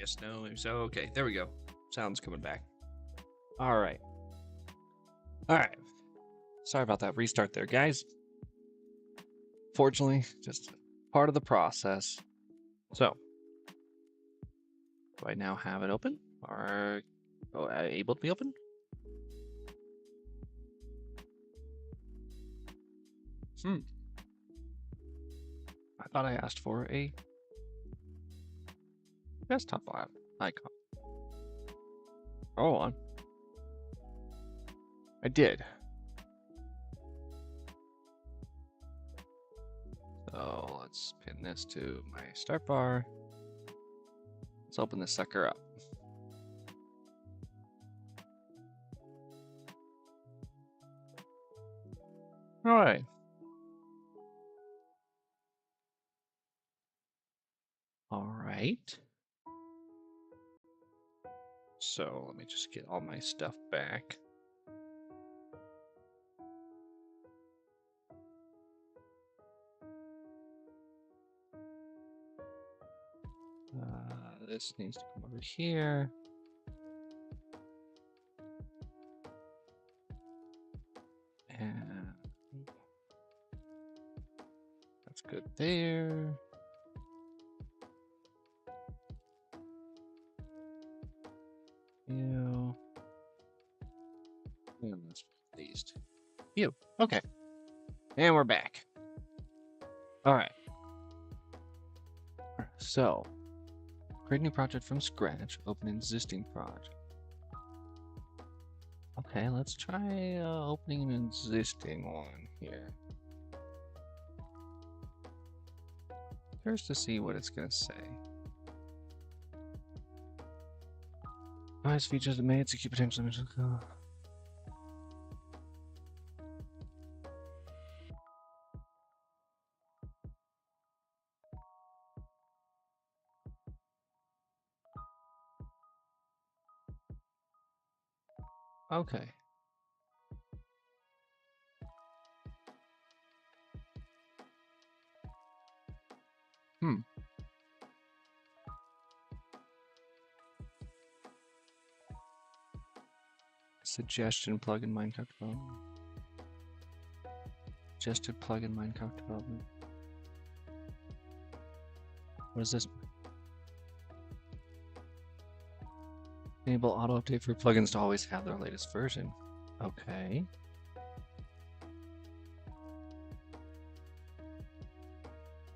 Yes, no, maybe so. Okay, there we go. Sound's coming back. All right. All right. Sorry about that restart there, guys. Fortunately, just part of the process. So, do I now have it open? Or able to be open? I thought I asked for a desktop icon. Hold on. I did. So let's pin this to my start bar. Let's open this sucker up. All right. All right. So let me just get all my stuff back. This needs to come over here. And that's good there. You. And that's these two. You. Okay. And we're back. All right. So, create a new project from scratch. Open an existing project. Okay, let's try opening an existing one here. Curious to see what it's going to say. Nice features that may execute potential images. Okay. Suggestion plugin Minecraft development. Suggested plugin Minecraft development. What is this? Enable auto update for plugins to always have their latest version. Okay.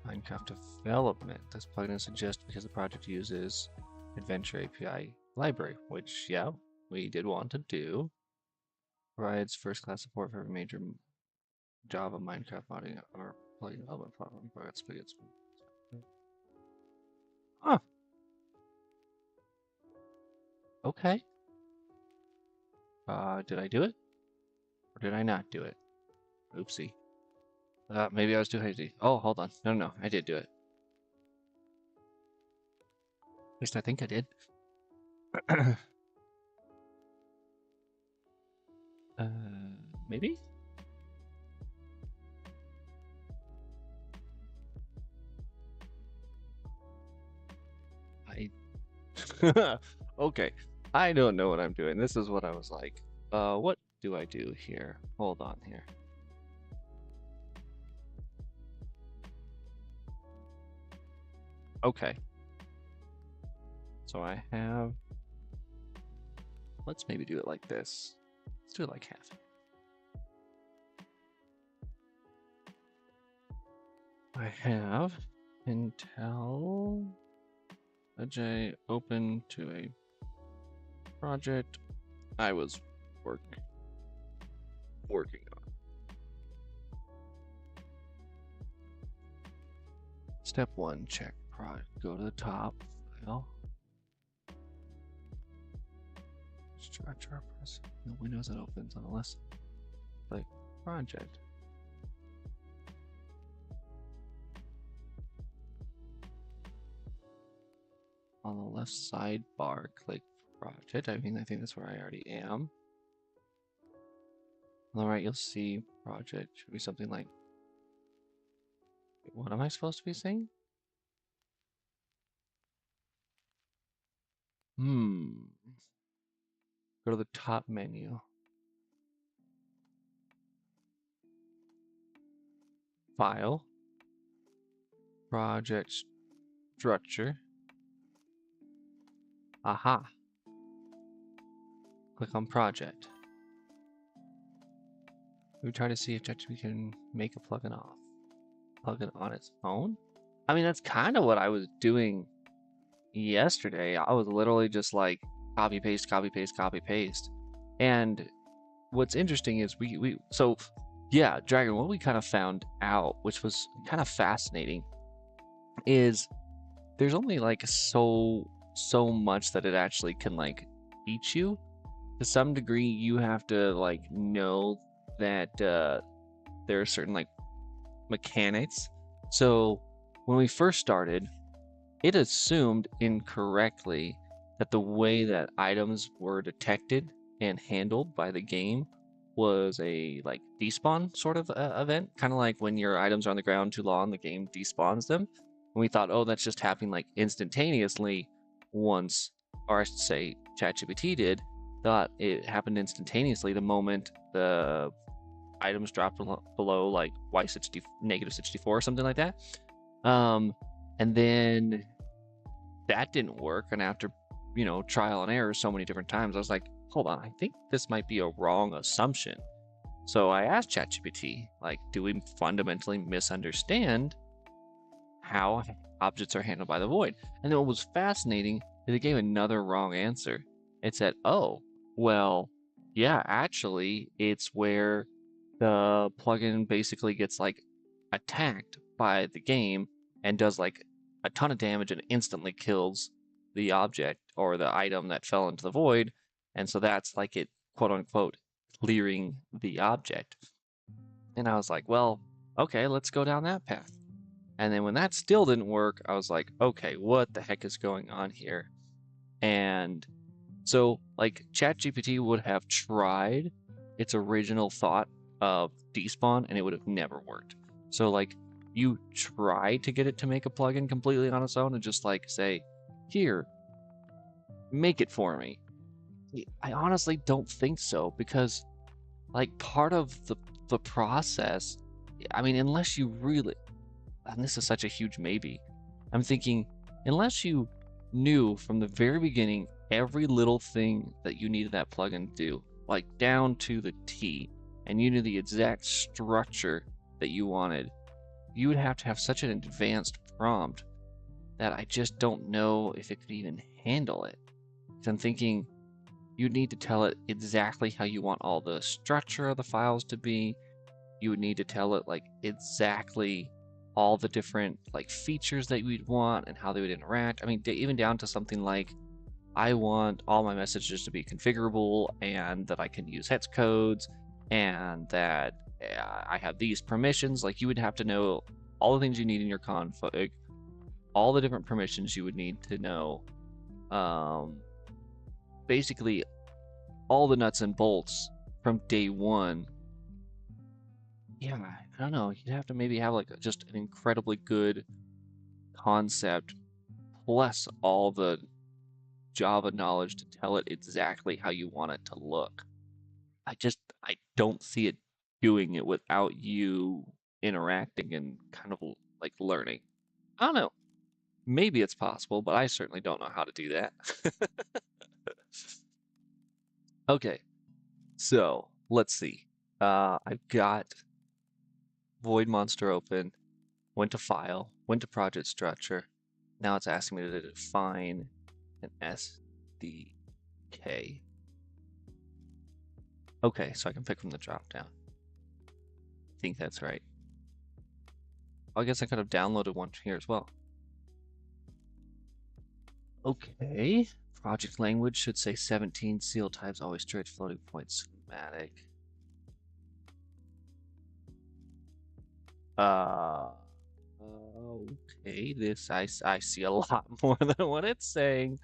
Minecraft development. This plugin is suggested because the project uses Adventure API library, which, yeah, we did want to do. Provides first-class support for every major Java Minecraft modding or plugin development platform. Huh. Okay. Did I do it? Or did I not do it? Oopsie. Maybe I was too hasty. Oh, hold on. No, I did do it. At least I think I did. Maybe? Okay. I don't know what I'm doing. This is what I was like. What do I do here? Hold on here. Okay. So I have... Let's maybe do it like this. Let's do it like half. I have Intel J open to a project I was working on. Step 1, check project. Go to the top file. Structure press. No windows that opens on the left. Like project. On the left sidebar, click project. I think that's where I already am. On the right, you'll see project. Should be something like. What am I supposed to be saying? Hmm. Go to the top menu. File. Project structure. Aha. Click on project. We try to see if ChatGPT can make a plugin off. Plugin on its own? I mean, that's kind of what I was doing yesterday. I was literally just like copy paste, copy paste, copy paste. And what's interesting is so yeah, Dragon, what we kind of found out, which was kind of fascinating, is there's only like so much that it actually can like teach you. To some degree, you have to like know that there are certain like mechanics. So when we first started, it assumed incorrectly that the way that items were detected and handled by the game was a like despawn sort of event, kind of like when your items are on the ground too long, the game despawns them. And we thought, oh, that's just happening like instantaneously once, or I should say, ChatGPT did. Thought it happened instantaneously the moment the items dropped below like y60 -64 or something like that. And then that didn't work. And after, trial and error so many different times, I was like, hold on, I think this might be a wrong assumption. So I asked ChatGPT, like, do we fundamentally misunderstand how objects are handled by the void? And then what was fascinating is it gave another wrong answer. It said, oh, well, yeah, actually, it's where the plugin basically gets like attacked by the game and does like a ton of damage and instantly kills the object or the item that fell into the void. And so that's like it, quote unquote, clearing the object. And I was like, well, okay, let's go down that path. And then when that still didn't work, I was like, okay, what the heck is going on here? And so, like, ChatGPT would have tried its original thought of despawn and it would have never worked. So, like, you try to get it to make a plugin completely on its own and just like say, here, make it for me. I honestly don't think so because, like, part of the process, I mean, unless you really, and this is such a huge maybe, I'm thinking, unless you knew from the very beginning every little thing that you needed that plugin to do, like down to the T, and you knew the exact structure that you wanted, you would have to have such an advanced prompt that I just don't know if it could even handle it. So I'm thinking you'd need to tell it exactly how you want all the structure of the files to be. You would need to tell it like exactly all the different like features that you'd want and how they would interact. I mean, even down to something like I want all my messages to be configurable and that I can use hex codes and that I have these permissions. Like you would have to know all the things you need in your config, all the different permissions you would need to know. Basically all the nuts and bolts from day one. Yeah, I don't know. You'd have to maybe have like just an incredibly good concept plus all the Java knowledge to tell it exactly how you want it to look. I don't see it doing it without you interacting and kind of like learning. I don't know. Maybe it's possible, but I certainly don't know how to do that. Okay, so let's see. I've got Void Monster open, went to File, went to Project Structure. Now it's asking me to define an SDK. Okay, so I can pick from the drop down. I think that's right. I guess I could have downloaded one here as well. Okay. Project language should say 17. Seal types always straight floating point schematic. Okay. This I see a lot more than what it's saying.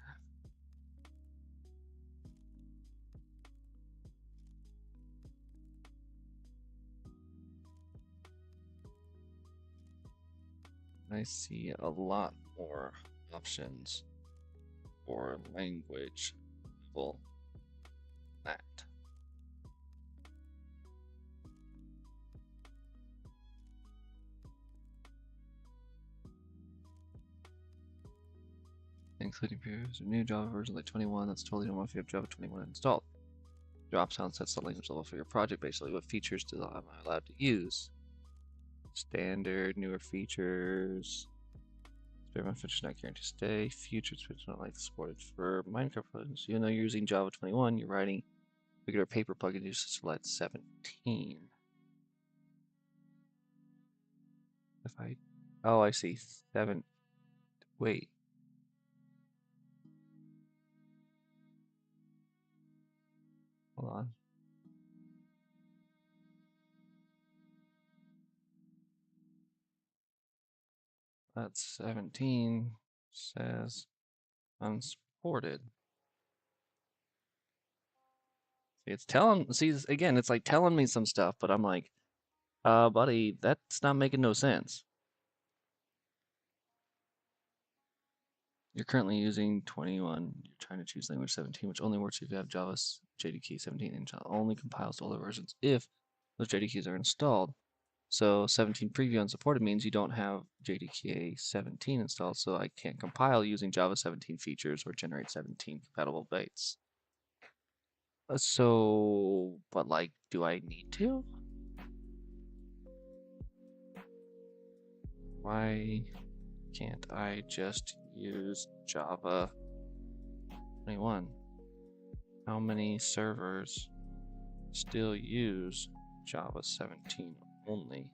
I see a lot more options. or language level that. Including previous new Java version like 21. That's totally normal if you have Java 21 installed. Dropdown sets the language level for your project. Basically, what features am I allowed to use? Standard, newer features. Experiment features not guaranteed to stay. Future features not likely supported for Minecraft plugins. Even though you're using Java 21, you're writing regular paper plugin uses select 17. If I, oh, I see 7. Wait. Hold on. That's 17 says unsupported. It's telling, see, again, it's like telling me some stuff, but I'm like, buddy, that's not making no sense. You're currently using 21. You're trying to choose language 17, which only works if you have Java's JDK 17 and only compiles to older versions if those JDKs are installed. So 17 preview unsupported means you don't have JDK 17 installed, so I can't compile using Java 17 features or generate 17 compatible bytes. So, but like, do I need to? Why can't I just use Java 21? How many servers still use Java 17 only?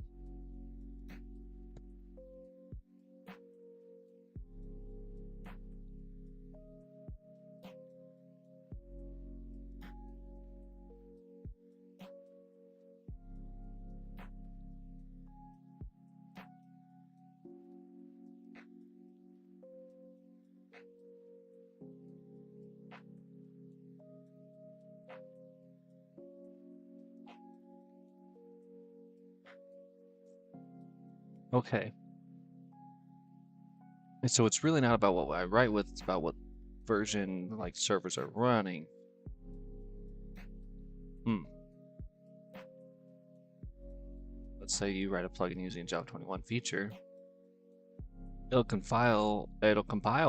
Okay. And so it's really not about what I write with, it's about what version like servers are running. Let's say you write a plugin using Java 21 feature. It'll compile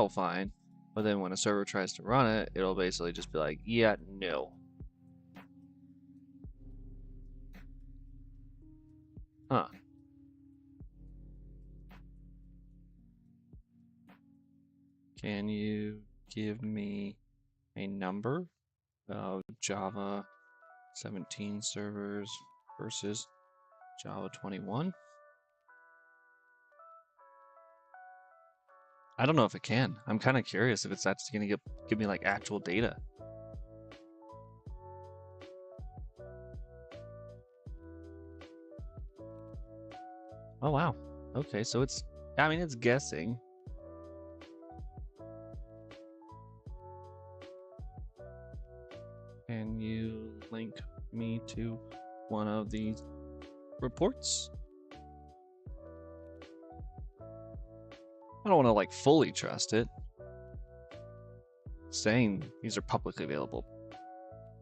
fine, but then when a server tries to run it, it'll basically just be like, yeah, no. Huh. Can you give me a number of Java 17 servers versus Java 21? I don't know if it can. I'm kind of curious if it's actually going to give me like actual data. Oh, wow. Okay, so it's, I mean, it's guessing. Can you link me to one of these reports? I don't want to like fully trust it. Saying these are publicly available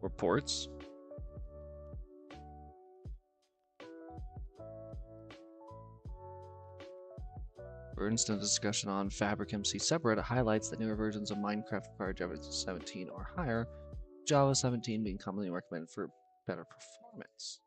reports. For instance, discussion on Fabric MC subreddit highlights that newer versions of Minecraft require Java 17 or higher, Java 17 being commonly recommended for better performance.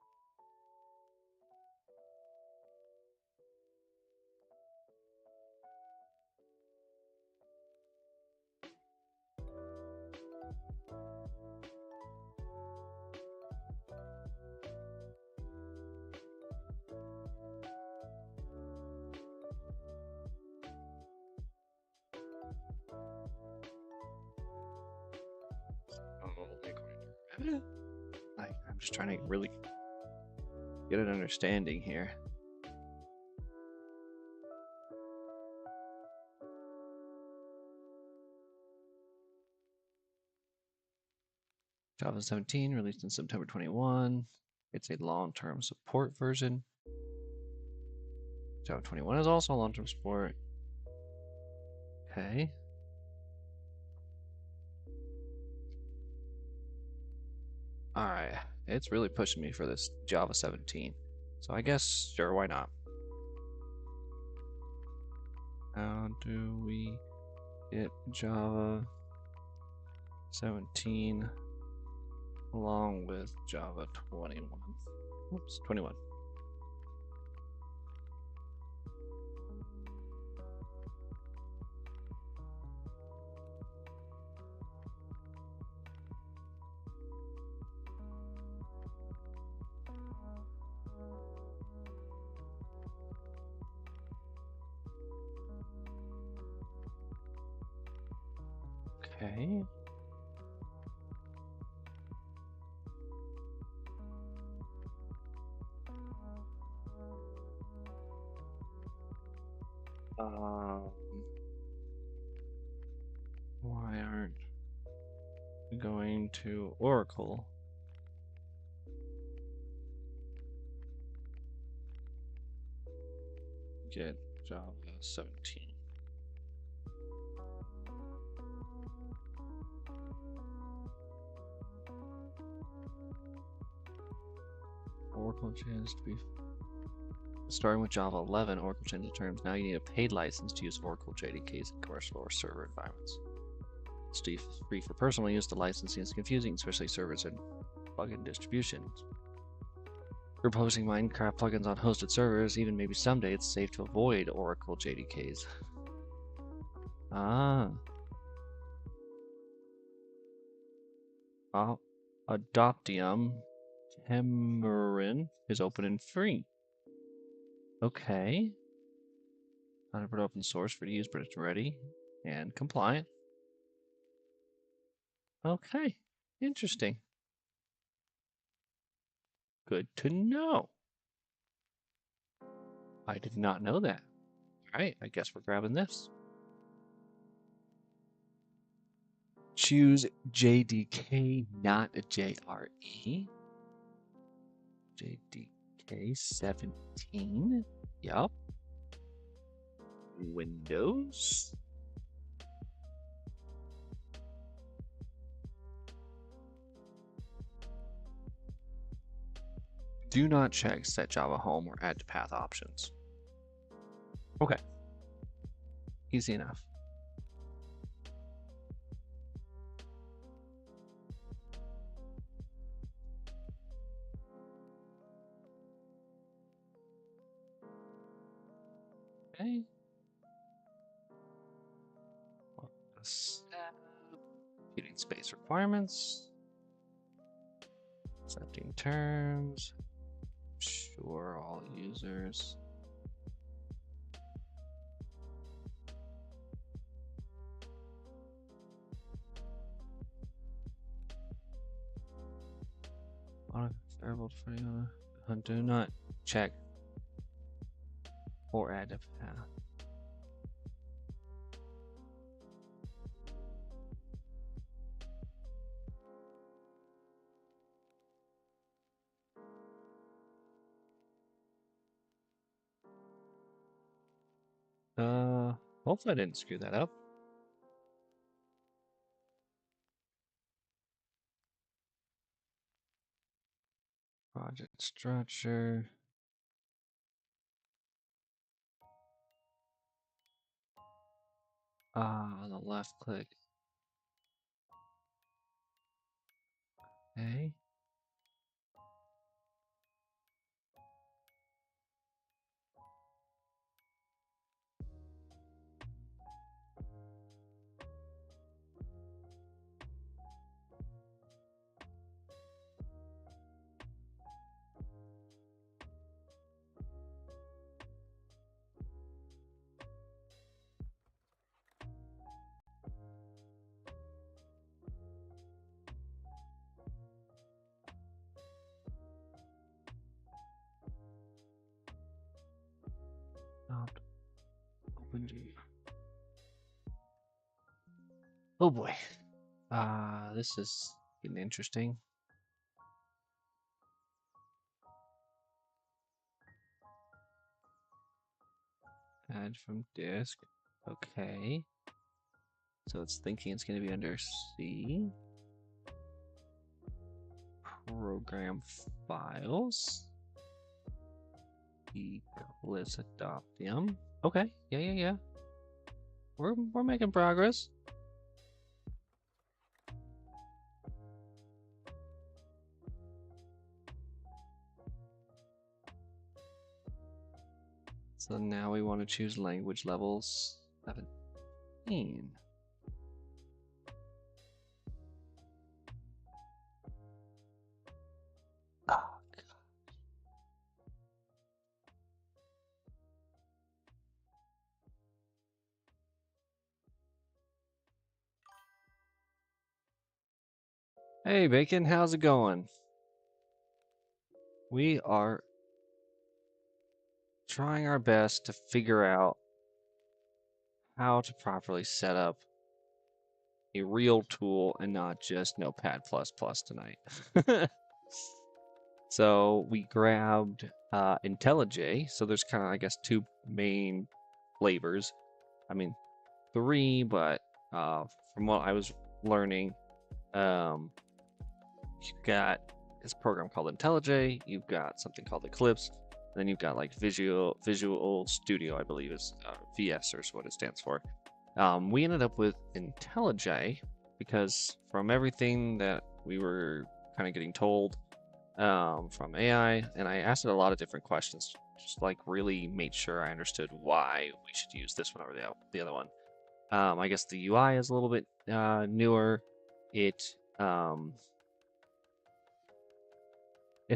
I'm just trying to really get an understanding here. Java 17 released in September 21. It's a long-term support version. Java 21 is also long-term support. Okay. Alright, it's really pushing me for this Java 17. So I guess, sure, why not? How do we get Java 17 along with Java 21? Oops, 21. Okay. Why aren't we going to Oracle? Get Java 17. Oracle changed to be starting with Java 11. Oracle changed the terms. Now you need a paid license to use Oracle JDKs in commercial or server environments. It's free for personal use. The licensing is confusing, especially servers and plugin distributions. Proposing Minecraft plugins on hosted servers, even maybe someday it's safe to avoid Oracle JDKs. Ah. Adoptium Temurin is open and free. Okay. Not for open source for use, but it's ready and compliant. Okay. Interesting. Good to know. I did not know that. All right, I guess we're grabbing this. Choose JDK, not a JRE. JDK 17. Yup. Windows. Do not check set Java home or add to path options. Okay. Easy enough. Okay. Computing space requirements. Accepting terms. Sure, all users. Variable do not check or add a path. Hopefully I didn't screw that up. Project structure. On the left click. Okay. Open G. Oh boy. This is getting interesting. Add from disk. Okay. So it's thinking it's going to be under C. program files. Let's adopt them. Okay, yeah. We're making progress. So now we want to choose language levels 17. Oh, God. Hey, Bacon, how's it going? We are trying our best to figure out how to properly set up a real tool and not just Notepad++ tonight. So we grabbed IntelliJ. So there's kind of, I guess, two main flavors. I mean, three, but from what I was learning, you've got this program called IntelliJ. You've got something called Eclipse. And then you've got like Visual Studio, I believe is VS or is what it stands for. We ended up with IntelliJ because from everything that we were kind of getting told from AI, and I asked it a lot of different questions, just like really made sure I understood why we should use this one over the other one. I guess the UI is a little bit newer. It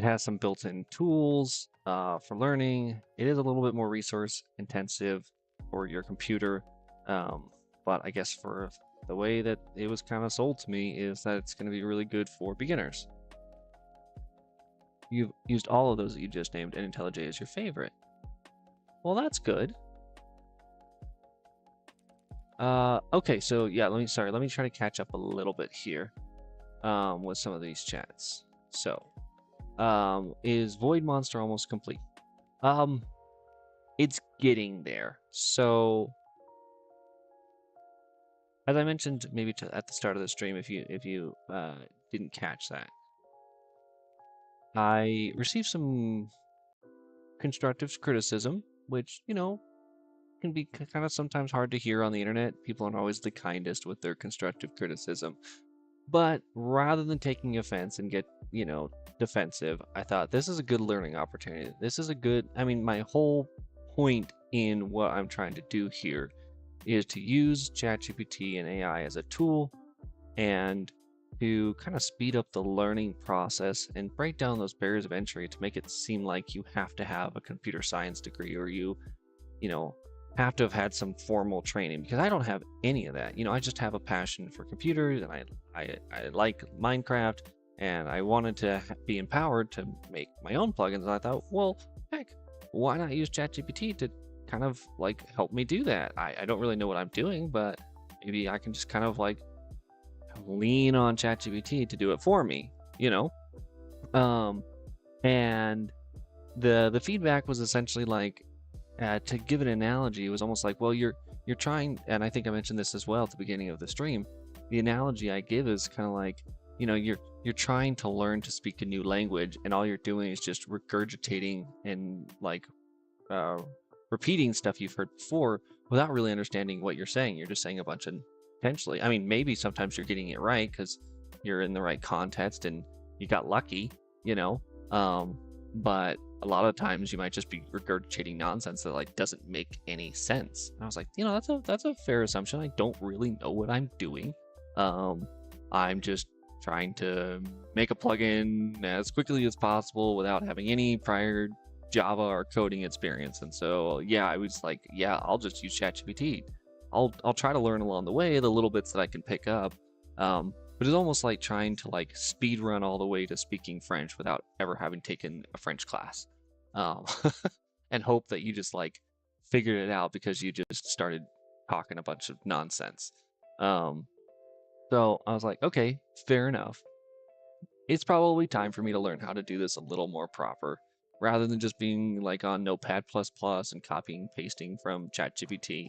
has some built-in tools for learning. It is a little bit more resource intensive for your computer, but I guess for the way that it was kind of sold to me is that it's going to be really good for beginners. You've used all of those that you just named, and IntelliJ is your favorite. Well, that's good. Okay, so yeah, let me try to catch up a little bit here with some of these chats. So, is Void Monster almost complete? It's getting there. So, as I mentioned, maybe at the start of the stream, if you didn't catch that, I received some constructive criticism, which can be kind of sometimes hard to hear on the internet. People aren't always the kindest with their constructive criticism. But rather than taking offense and get, defensive, I thought this is a good learning opportunity. This is a good, my whole point in what I'm trying to do here is to use ChatGPT and AI as a tool and to kind of speed up the learning process and break down those barriers of entry to make it seem like you have to have a computer science degree or you have to have had some formal training, because I don't have any of that. I just have a passion for computers, and I like Minecraft, and I wanted to be empowered to make my own plugins. And I thought, well, heck, why not use ChatGPT to kind of like help me do that? I don't really know what I'm doing, but maybe I can just kind of like lean on ChatGPT to do it for me, and the feedback was essentially like, to give an analogy, it was almost like, well, you're trying, and I think I mentioned this as well at the beginning of the stream. The analogy I give is kind of like, you're trying to learn to speak a new language, and all you're doing is just regurgitating and like repeating stuff you've heard before without really understanding what you're saying. You're just saying a bunch of potentially. Maybe sometimes you're getting it right because you're in the right context and you got lucky, but a lot of times you might just be regurgitating nonsense that like doesn't make any sense. And I was like, that's a fair assumption. I don't really know what I'm doing. I'm just trying to make a plugin as quickly as possible without having any prior Java or coding experience. And so yeah, I was like, yeah, I'll just use ChatGPT. I'll try to learn along the way the little bits that I can pick up. But it's almost like trying to like speed run all the way to speaking French without ever having taken a French class, and hope that you just like figured it out because you just started talking a bunch of nonsense. So I was like, okay, fair enough. It's probably time for me to learn how to do this a little more proper, rather than just being like on Notepad++ and copying and pasting from ChatGPT.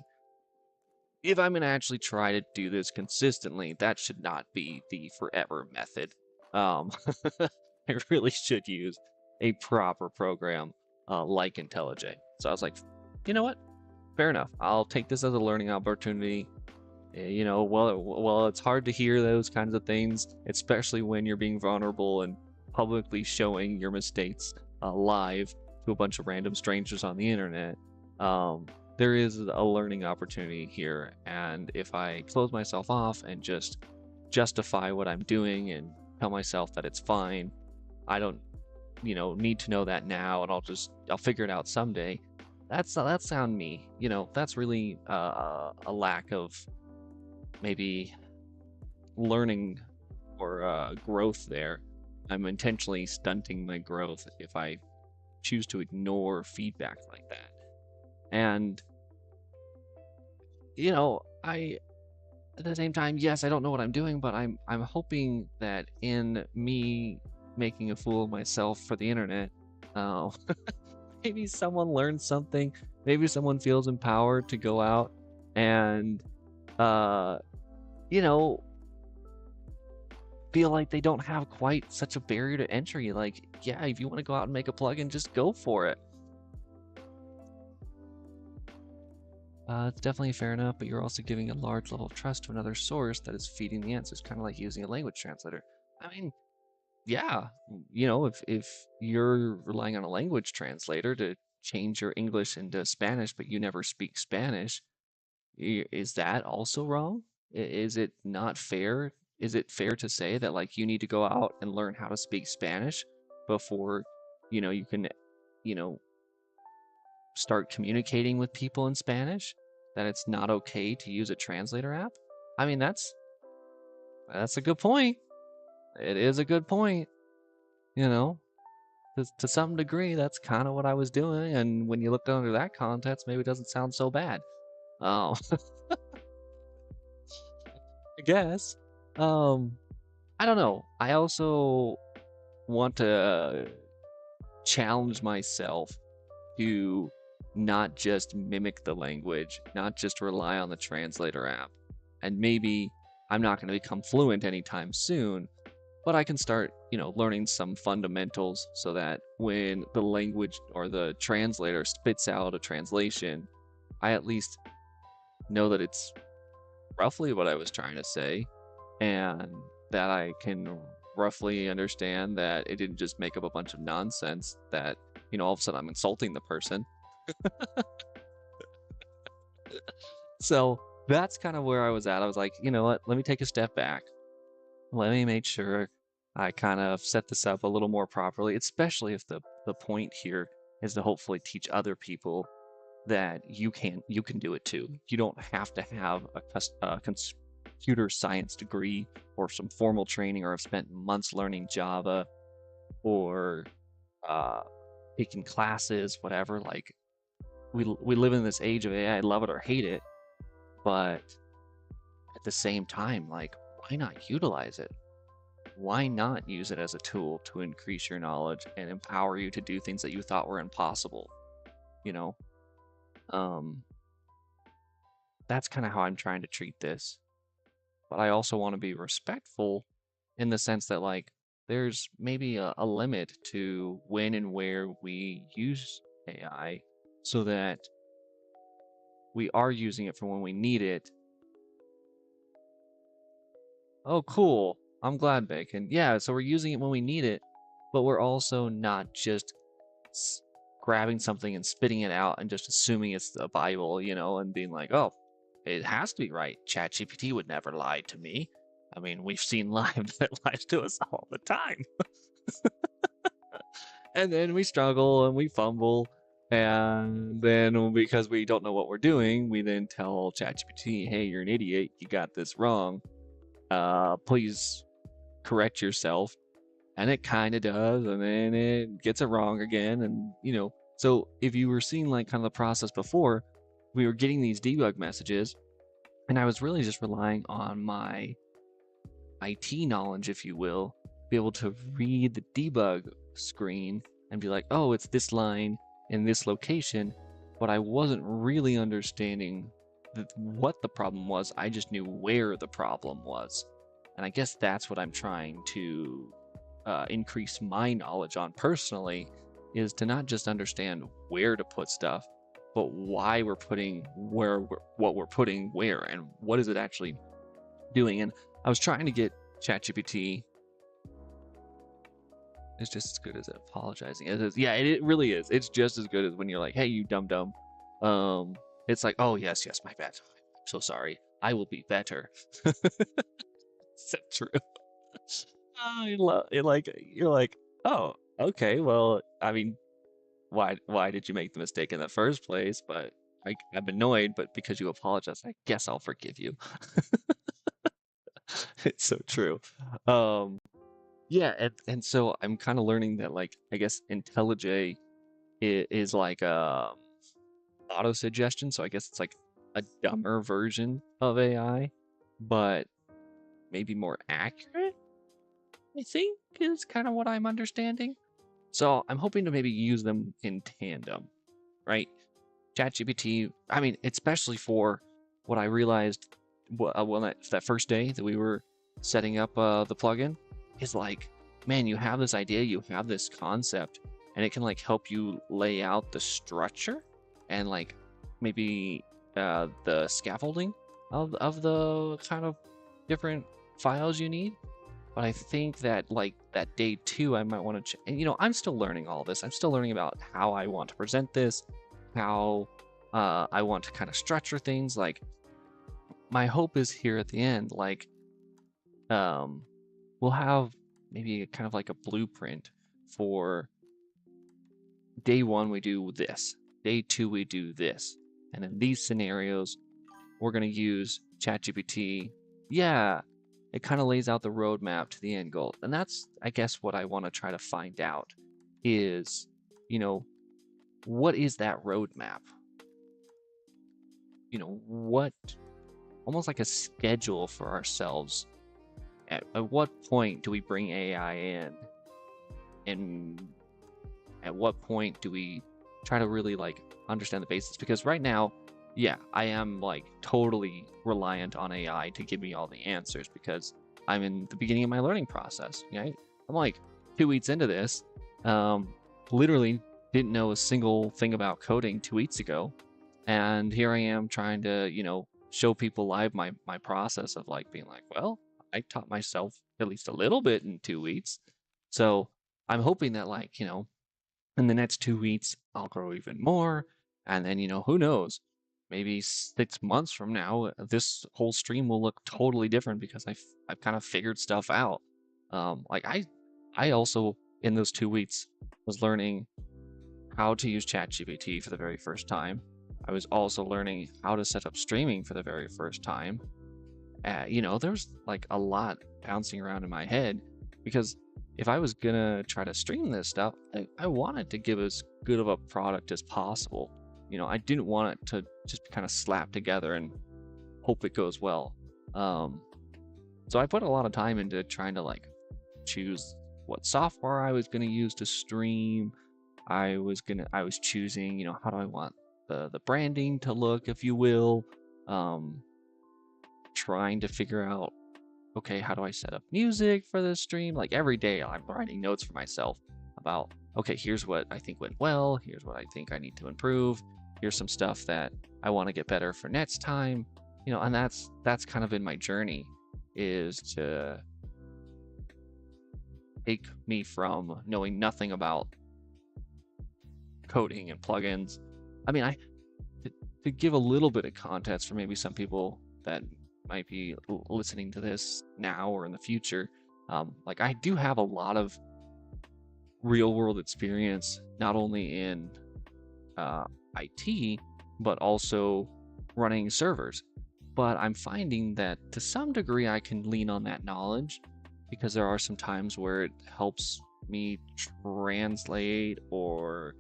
If I'm going to actually try to do this consistently, that should not be the forever method. I really should use a proper program like IntelliJ. So I was like, you know what? Fair enough. I'll take this as a learning opportunity. Well, it's hard to hear those kinds of things, especially when you're being vulnerable and publicly showing your mistakes live to a bunch of random strangers on the internet. There is a learning opportunity here, and if I close myself off and just justify what I'm doing and tell myself that it's fine, I don't, need to know that now, and I'll figure it out someday. That's on me. That's really a lack of maybe learning or growth there. I'm intentionally stunting my growth if I choose to ignore feedback like that. And I at the same time, yes, I don't know what I'm doing, but I'm hoping that in me making a fool of myself for the internet, uh, maybe someone learns something. Maybe someone feels empowered to go out and uh, you know, feel like they don't have quite such a barrier to entry. Like, yeah, if you want to go out and make a plugin, just go for it. It's definitely fair enough, but you're also giving a large level of trust to another source that is feeding the answers, kind of like using a language translator. I mean, yeah, if you're relying on a language translator to change your English into Spanish, but you never speak Spanish, is that also wrong? Is it not fair? Is it fair to say that like you need to go out and learn how to speak Spanish before, you can, you know, start communicating with people in Spanish? That it's not okay to use a translator app? I mean, that's a good point. It is a good point, you know. To some degree, that's kind of what I was doing, and when you look under that context, maybe it doesn't sound so bad. Oh, I guess. Um, I don't know. I also want to challenge myself to not just mimic the language, not just rely on the translator app. And maybe I'm not going to become fluent anytime soon, but I can start, learning some fundamentals so that when the language or the translator spits out a translation, I at least know that it's roughly what I was trying to say, and that I can roughly understand that it didn't just make up a bunch of nonsense that, all of a sudden I'm insulting the person. So that's kind of where I was at. I was like, you know what? Let me take a step back. Let me make sure I kind of set this up a little more properly, especially if the point here is to hopefully teach other people that you can do it too. You don't have to have a computer science degree or some formal training or have spent months learning Java or uh, taking classes, whatever. Like we live in this age of AI, love it or hate it, but at the same time, like why not utilize it? Why not use it as a tool to increase your knowledge and empower you to do things that you thought were impossible? You know, um, that's kind of how I'm trying to treat this. But I also want to be respectful in the sense that like there's maybe a limit to when and where we use AI so that we are using it for when we need it. Oh, cool. I'm glad, Bacon. Yeah, so we're using it when we need it, but we're also not just grabbing something and spitting it out and just assuming it's the Bible, and being like, oh, it has to be right. ChatGPT would never lie to me. I mean, we've seen live that lies to us all the time. And then we struggle and we fumble. And then because we don't know what we're doing, we then tell ChatGPT, hey, you're an idiot. You got this wrong. Please correct yourself. And it kind of does. And then it gets it wrong again. And, so if you were seeing like kind of the process before, we were getting these debug messages. And I was really just relying on my IT knowledge, if you will, be able to read the debug screen and be like, oh, it's this line in this location. But I wasn't really understanding what the problem was. I just knew where the problem was. And I guess that's what I'm trying to increase my knowledge on personally is to not just understand where to put stuff, but why we're putting what we're putting where, and what is it actually doing. And I was trying to get ChatGPT. It's just as good as apologizing. It is, yeah, it really is. It's just as good as when you're like, "Hey, you dumb dumb." It's like, "Oh yes, yes, my bad. I'm so sorry. I will be better." Is that true? I love it. Like you're like, "Oh, okay. Well, I mean, why did you make the mistake in the first place?" But I'm annoyed, but because you apologize, I guess I'll forgive you. It's so true. Um, yeah, and so I'm kind of learning that like I guess IntelliJ is like auto suggestion, so I guess it's like a dumber version of AI, but maybe more accurate, I think is kind of what I'm understanding. So I'm hoping to maybe use them in tandem, right? ChatGPT, I mean, especially for what I realized well that first day that we were setting up the plugin is like, man, you have this idea, you have this concept, and it can like help you lay out the structure and like maybe the scaffolding of the kind of different files you need. But I think that like that day two, I might want to, and I'm still learning all this. I'm still learning about how I want to present this, how I want to kind of structure things. Like my hope is here at the end, like um, we'll have maybe kind of like a blueprint for day one, we do this, day two, we do this. And in these scenarios, we're going to use ChatGPT. Yeah, it kind of lays out the roadmap to the end goal. And that's, I guess, what I want to try to find out is, you know, what is that roadmap? What, almost like a schedule for ourselves. At what point do we bring AI in? And at what point do we try to really like understand the basics? Because right now, yeah, I am like totally reliant on AI to give me all the answers because I'm in the beginning of my learning process. Right? I'm like 2 weeks into this. Literally didn't know a single thing about coding 2 weeks ago, and here I am trying to show people live my process of like being like, well, I taught myself at least a little bit in 2 weeks. So I'm hoping that like in the next 2 weeks I'll grow even more, and then who knows, maybe 6 months from now this whole stream will look totally different because I've kind of figured stuff out. Like I also in those 2 weeks was learning how to use ChatGPT for the very first time. I was also learning how to set up streaming for the very first time. There's like a lot bouncing around in my head because if I was gonna try to stream this stuff, I wanted to give as good of a product as possible. I didn't want it to just kind of slap together and hope it goes well. So I put a lot of time into trying to like choose what software I was gonna use to stream. I was choosing, how do I want the branding to look, if you will. Um, Trying to figure out, okay, how do I set up music for the stream? Like every day I'm writing notes for myself about, okay, here's what I think went well, here's what I think I need to improve, here's some stuff that I want to get better for next time. And that's kind of been my journey, is to take me from knowing nothing about coding and plugins. I mean, to give a little bit of context for maybe some people that might be listening to this now or in the future, like I do have a lot of real world experience, not only in IT, but also running servers. But I'm finding that to some degree I can lean on that knowledge because there are some times where it helps me translate or,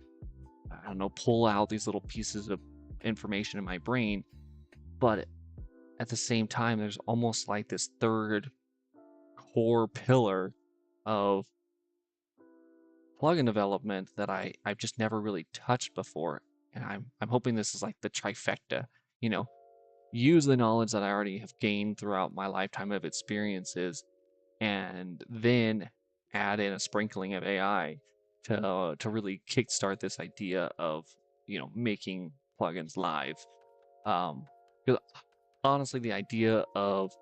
I don't know, pull out these little pieces of information in my brain. But at the same time, there's almost like this third core pillar of plugin development that I've just never really touched before. And I'm hoping this is like the trifecta, you know, use the knowledge that I already have gained throughout my lifetime of experiences, and then add in a sprinkling of AI to really kickstart this idea of, making plugins live. 'Cause honestly, the idea of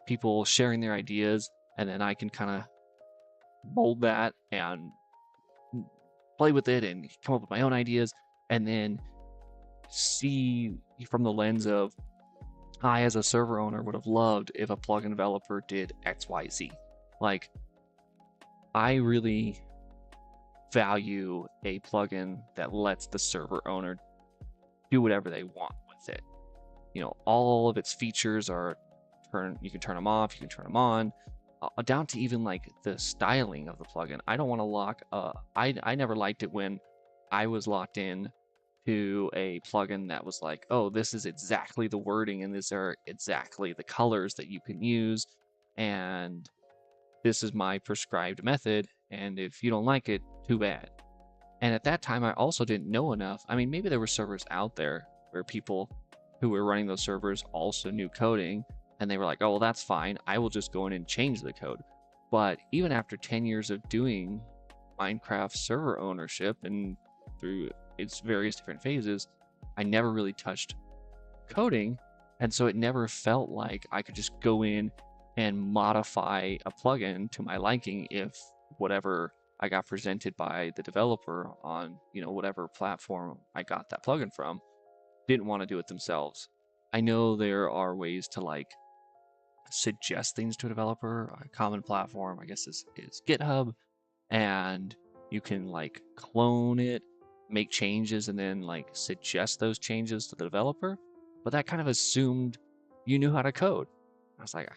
people sharing their ideas and then I can kind of mold that and play with it and come up with my own ideas and then see from the lens of I, as a server owner, would have loved if a plugin developer did XYZ. Like, I really value a plugin that lets the server owner do whatever they want with it. All of its features are you can turn them off, you can turn them on, down to even like the styling of the plugin. I don't want to lock. I never liked it when I was locked in to a plugin that was like, oh, this is exactly the wording and these are exactly the colors that you can use, and this is my prescribed method, and if you don't like it, too bad. And at that time, I also didn't know enough. I mean, maybe there were servers out there where people who were running those servers also knew coding, and they were like, oh, well, that's fine. I will just go in and change the code. But even after 10 years of doing Minecraft server ownership and through its various different phases, I never really touched coding. And so it never felt like I could just go in and modify a plugin to my liking if whatever I got presented by the developer on, whatever platform I got that plugin from, didn't want to do it themselves. I know there are ways to like suggest things to a developer. A common platform, I guess, is GitHub, and you can like clone it, make changes, and then like suggest those changes to the developer. But that kind of assumed you knew how to code. I was like,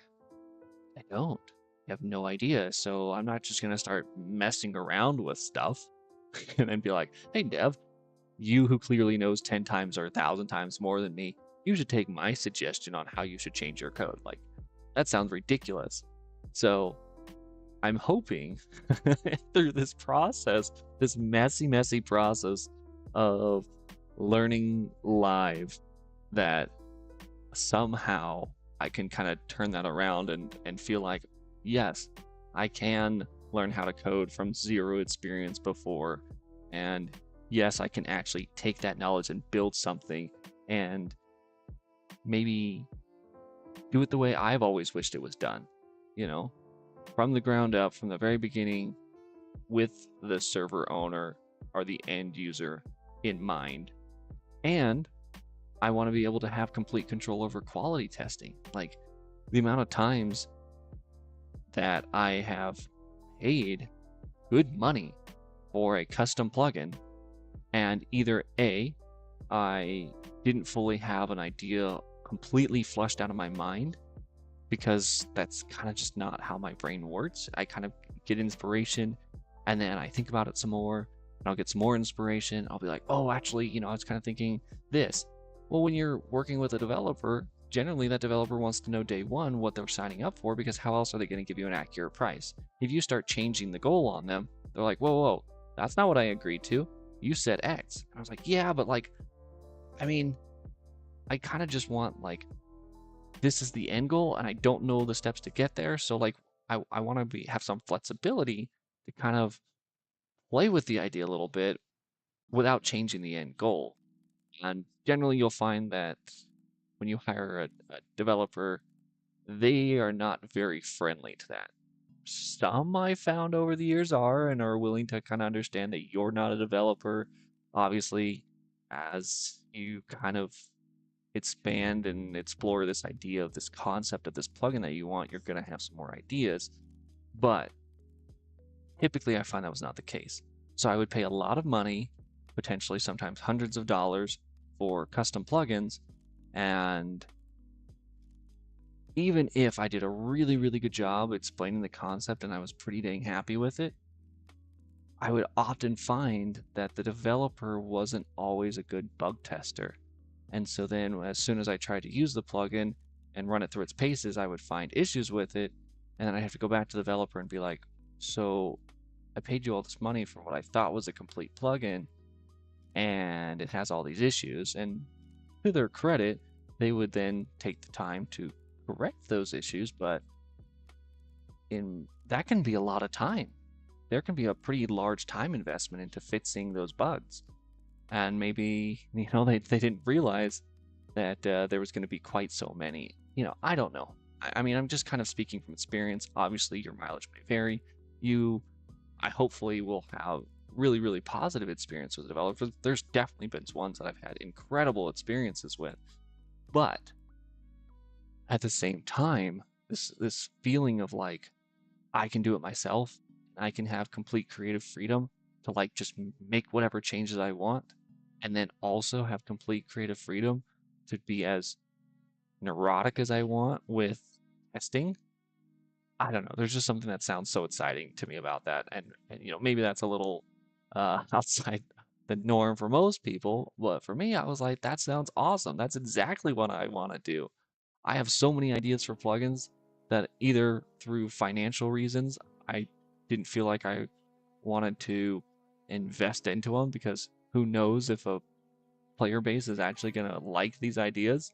I don't. I have no idea. So I'm not just going to start messing around with stuff and then be like, hey, Dev, you who clearly knows 10 times or 1,000 times more than me, you should take my suggestion on how you should change your code. Like, that sounds ridiculous. So I'm hoping through this process, this messy process of learning live, that somehow I can kind of turn that around and feel like, yes, I can learn how to code from zero experience before. And yes, I can actually take that knowledge and build something and maybe do it the way I've always wished it was done, from the ground up, from the very beginning, with the server owner or the end user in mind. And I want to be able to have complete control over quality testing. Like, the amount of times that I have paid good money for a custom plugin, and either A, I didn't fully have an idea completely flushed out of my mind, because that's kind of just not how my brain works. I kind of get inspiration and then I think about it some more, and I'll get some more inspiration. I'll be like, oh, actually, I was kind of thinking this. Well, when you're working with a developer, generally that developer wants to know day one what they're signing up for, because how else are they going to give you an accurate price? If you start changing the goal on them, they're like, whoa, that's not what I agreed to. You said X. And I was like, yeah, but like, I mean, I kind of just want like, this is the end goal and I don't know the steps to get there. So like, I want to have some flexibility to kind of play with the idea a little bit without changing the end goal. And generally you'll find that when you hire a developer, they are not very friendly to that. Some I found over the years are, and are willing to kind of understand that you're not a developer. Obviously, as you kind of expand and explore this idea of this concept of this plugin that you want, you're going to have some more ideas. But typically I find that was not the case. So I would pay a lot of money, potentially sometimes hundreds of dollars, for custom plugins, and even if I did a really, really good job explaining the concept and I was pretty dang happy with it, I would often find that the developer wasn't always a good bug tester. And so then as soon as I tried to use the plugin and run it through its paces, I would find issues with it. And then I have to go back to the developer and be like, so I paid you all this money for what I thought was a complete plugin, and it has all these issues. And to their credit, they would then take the time to correct those issues. But in that can be a lot of time. There can be a pretty large time investment into fixing those bugs. And maybe, they didn't realize that there was going to be quite so many. I don't know. I mean, I'm just kind of speaking from experience. Obviously, your mileage may vary. I hopefully will have really, really positive experience with developers. There's definitely been ones that I've had incredible experiences with. But at the same time, this feeling of like, I can do it myself. I can have complete creative freedom to like just make whatever changes I want, and then also have complete creative freedom to be as neurotic as I want with testing. I don't know. There's just something that sounds so exciting to me about that, and maybe that's a little outside the norm for most people, but for me, I was like, that sounds awesome. That's exactly what I want to do. I have so many ideas for plugins that either through financial reasons, I didn't feel like I wanted to invest into them because who knows if a player base is actually going to like these ideas.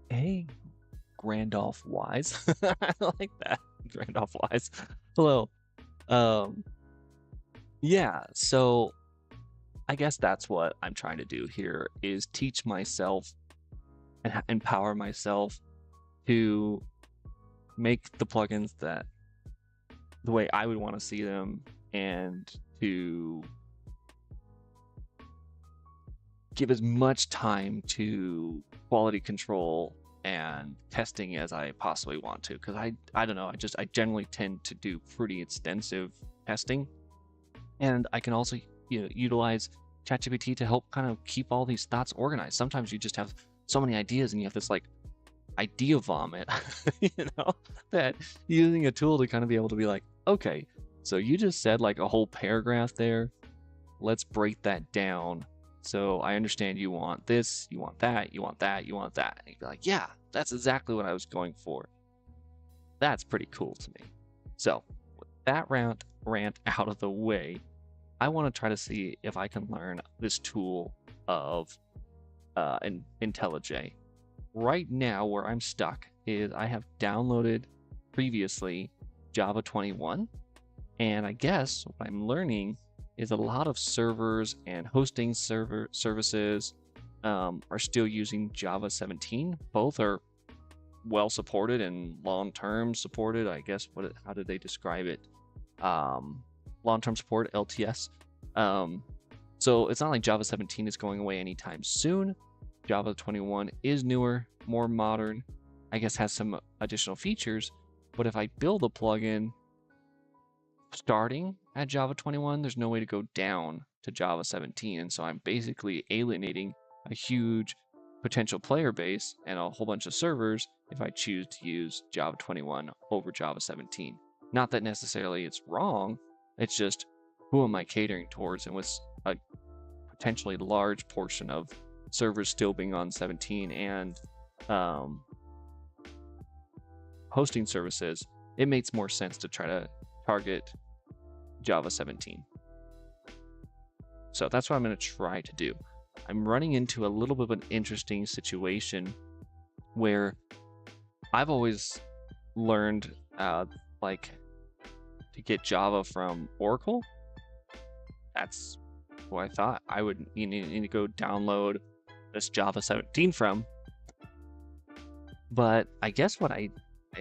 Hey, Grandolph Wise. I like that. Grandolph Wise. Hello. Um, yeah, so I guess that's what I'm trying to do here is teach myself and empower myself to make the plugins that the way I would want to see them, and to give as much time to quality control and testing as I possibly want to, because I don't know, I generally tend to do pretty extensive testing, and I can also utilize ChatGPT to help kind of keep all these thoughts organized. Sometimes you just have so many ideas and you have this like idea vomit, that using a tool to kind of be able to be like, okay, so you just said like a whole paragraph there. Let's break that down. So I understand you want this, you want that, you want that, you want that. And you'd be like, yeah, that's exactly what I was going for. That's pretty cool to me. So with that rant out of the way, I want to try to see if I can learn this tool of IntelliJ. Right now, where I'm stuck is I have downloaded previously Java 21, and I guess what I'm learning is a lot of servers and hosting services are still using Java 17. Both are well supported and long-term supported. I guess how did they describe it? Long-term support, LTS. So it's not like Java 17 is going away anytime soon. Java 21 is newer, more modern, I guess has some additional features, but if I build a plugin starting at Java 21, there's no way to go down to Java 17, and so I'm basically alienating a huge potential player base and a whole bunch of servers if I choose to use Java 21 over Java 17. Not that necessarily it's wrong, it's just who am I catering towards, and with a potentially large portion of servers still being on 17 and hosting services, it makes more sense to try to target Java 17. So that's what I'm going to try to do. I'm running into a little bit of an interesting situation where I've always learned like to get Java from Oracle. That's who I thought I would need to go download this Java 17 from. But I guess what I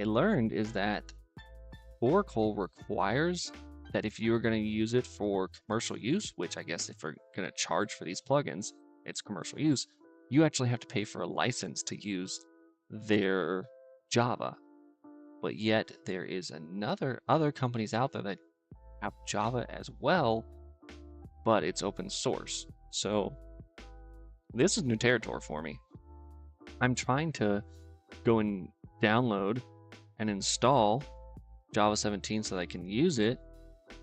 learned is that Oracle requires that if you're going to use it for commercial use, which I guess if we're going to charge for these plugins, it's commercial use, you actually have to pay for a license to use their Java. But yet there is other companies out there that have Java as well, but it's open source. So this is new territory for me. I'm trying to go and download and install Java 17 so that I can use it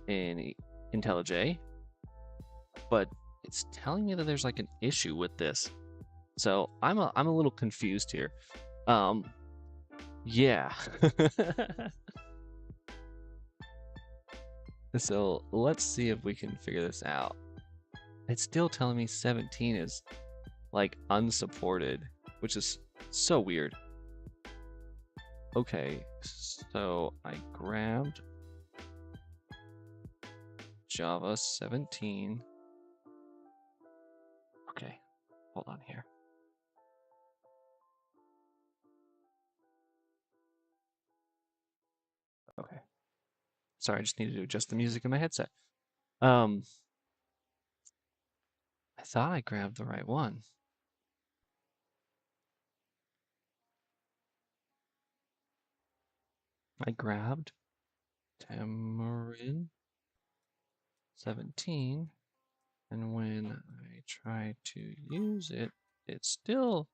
in IntelliJ, but it's telling me that there's like an issue with this. So I'm a little confused here. Yeah. So let's see if we can figure this out. It's still telling me 17 is like unsupported, which is so weird. Okay, so I grabbed Java 17. Okay, hold on here. Okay. Sorry, I just needed to adjust the music in my headset. I thought I grabbed the right one. I grabbed Tamarin 17, and when I try to use it, it still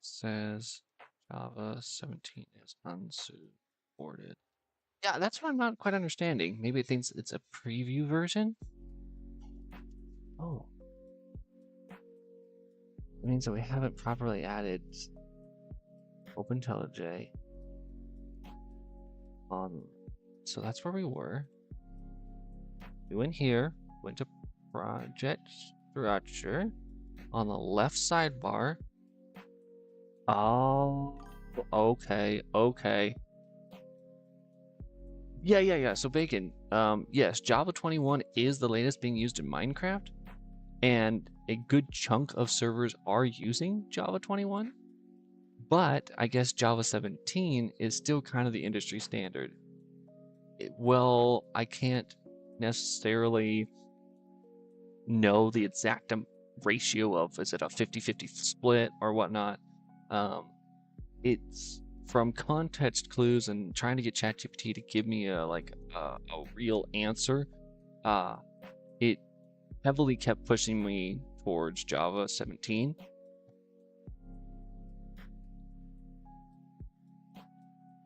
says Java 17 is unsupported. Yeah, that's what I'm not quite understanding. Maybe it thinks it's a preview version. Oh, it means that we haven't properly added OpenTeleJ on. So that's where we were. We went here, went to project structure on the left sidebar. Oh, okay, okay. Yeah. So Bacon, yes, Java 21 is the latest being used in Minecraft, and a good chunk of servers are using Java 21, but I guess Java 17 is still kind of the industry standard. Well, I can't necessarily know the exact ratio of, is it a 50-50 split or whatnot. It's from context clues and trying to get ChatGPT to give me a real answer. It heavily kept pushing me towards Java 17.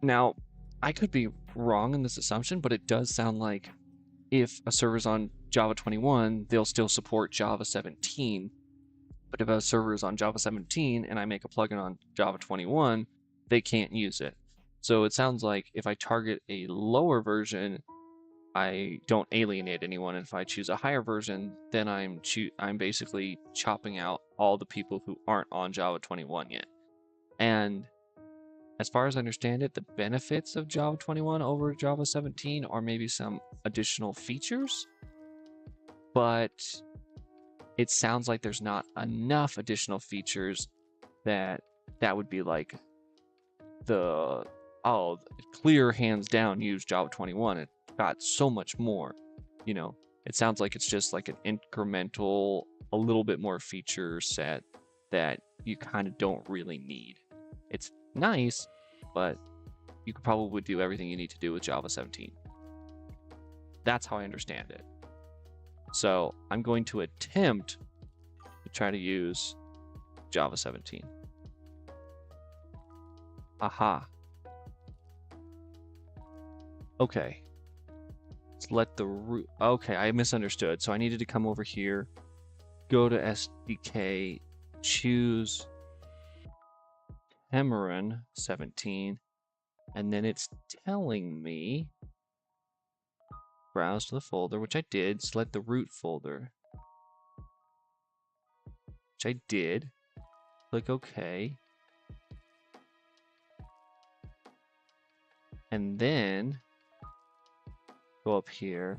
Now, I could be wrong in this assumption, but it does sound like if a server's on Java 21, they'll still support Java 17. But if a server is on Java 17 and I make a plugin on Java 21, they can't use it. So it sounds like if I target a lower version, I don't alienate anyone. If I choose a higher version, then I'm basically chopping out all the people who aren't on Java 21 yet. And as far as I understand it, the benefits of Java 21 over Java 17 are maybe some additional features, but it sounds like there's not enough additional features that would be like the clear hands down use Java 21. It got so much more, it sounds like it's just like an incremental, a little bit more feature set that you kind of don't really need. It's nice, but you could probably do everything you need to do with Java 17. That's how I understand it. So I'm going to attempt to try to use Java 17. Aha. Okay. Let's let the root. Okay, I misunderstood. So I needed to come over here, go to SDK, choose Tamarin 17, and then it's telling me browse to the folder, which I did, select the root folder, which I did, click OK, and then go up here,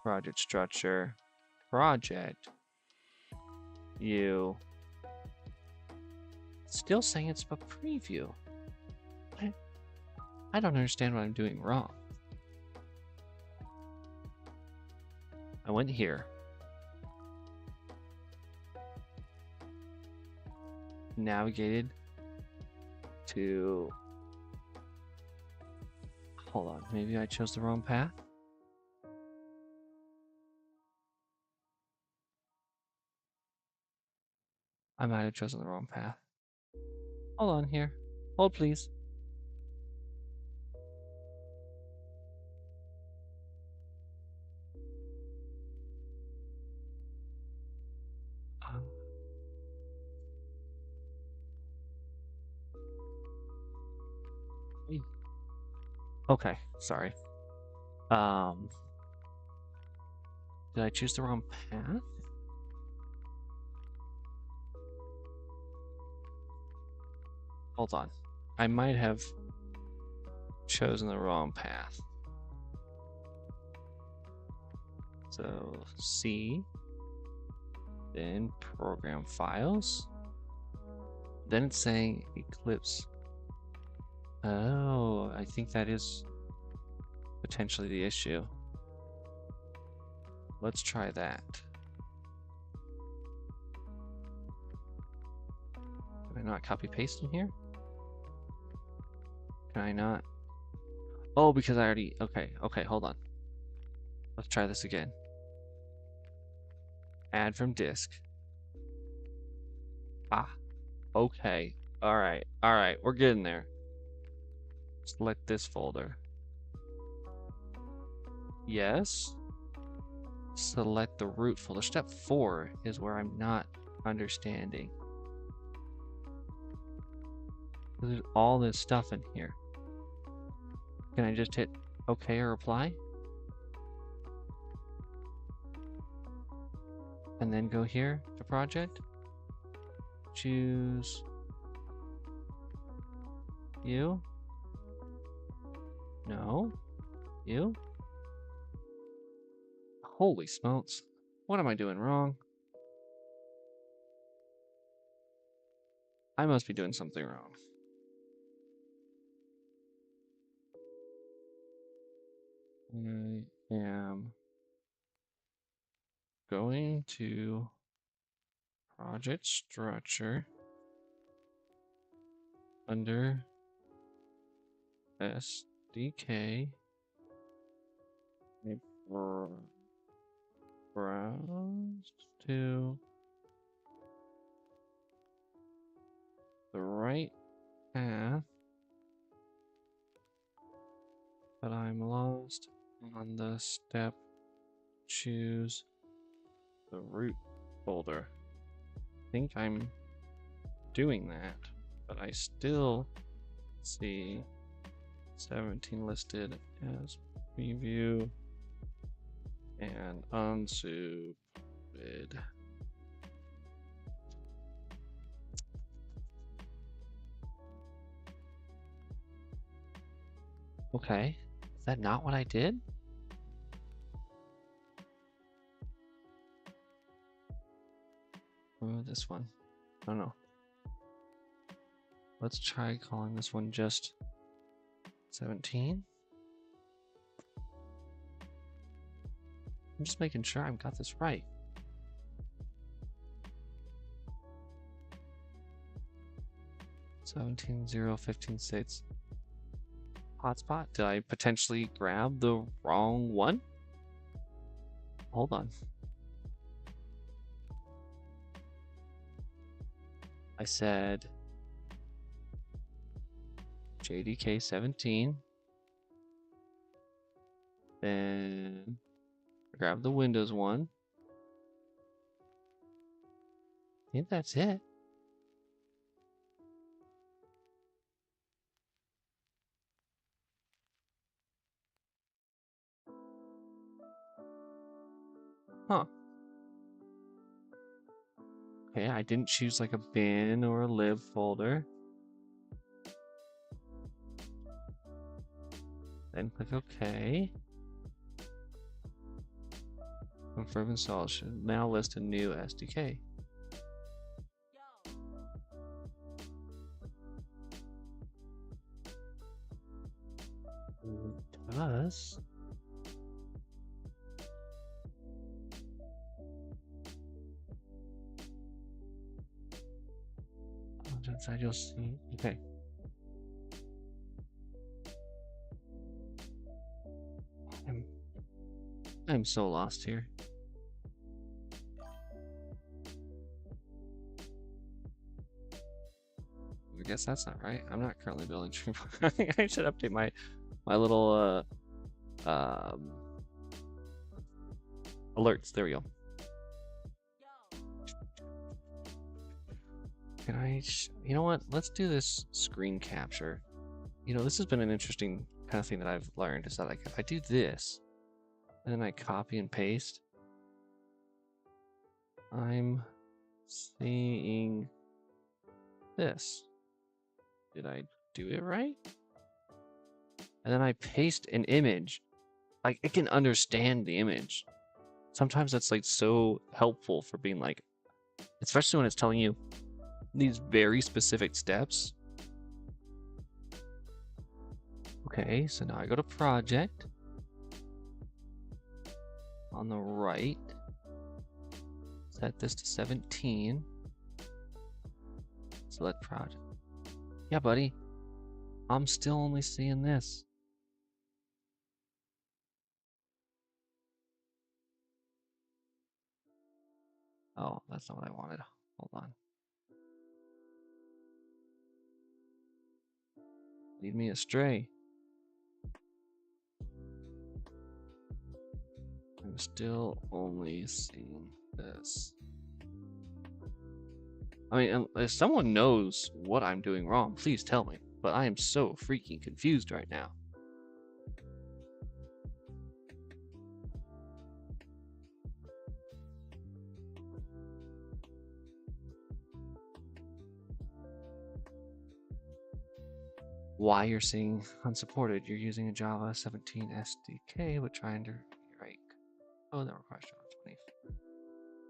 project structure, project, still saying it's a preview. I don't understand what I'm doing wrong. I went here. Navigated to... Hold on, maybe I chose the wrong path? I might have chosen the wrong path. Hold on here. Hold, please. Okay, sorry. Did I choose the wrong path? Hold on. I might have chosen the wrong path. So C, then program files. Then it's saying Eclipse. Oh, I think that is potentially the issue. Let's try that. Can I not copy paste in here? Can I not? Oh, because I already, okay, hold on. Let's try this again. Add from disk. Ah, okay. All right, we're getting there. Select this folder. Yes. Select the root folder. Step 4 is where I'm not understanding. There's all this stuff in here. Can I just hit OK or apply? And then go here to project. Choose you. No. You. Holy smokes. What am I doing wrong? I must be doing something wrong. I am going to project structure under SDK. Browse to the right path, but I'm lost on the step. Choose the root folder. I think I'm doing that, but I still see 17 listed as preview and unsubmitted. Okay, is that not what I did? Oh, this one. I don't know. Let's try calling this one just 17. I'm just making sure I've got this right. (17.0.15.6) hotspot. Did I potentially grab the wrong one? Hold on. I said JDK 17. Then grab the Windows one. I think that's it. Huh. Okay, I didn't choose like a bin or a lib folder. Then click OK. Confirm install. Should now list a new SDK. It does. Inside you'll see. Okay. I'm so lost here. I guess that's not right. I'm not currently building stream. I think I should update my little alerts. There we go. Can I? You know what? Let's do this screen capture. You know, this has been an interesting kind of thing that I've learned. Is that like if I do this, and then I copy and paste, I'm seeing this. Did I do it right? And then I paste an image. Like, it can understand the image. Sometimes that's like so helpful for being like, especially when it's telling you these very specific steps. Okay, so now I go to project. On the right, set this to 17. Select project. Yeah, buddy. I'm still only seeing this. Oh, that's not what I wanted. Hold on. Lead me astray. I'm still only seeing this. I mean, if someone knows what I'm doing wrong, please tell me. But I am so freaking confused right now. Why you're seeing unsupported? You're using a Java 17 SDK with trying to rewrite. Oh, that requires Java 20.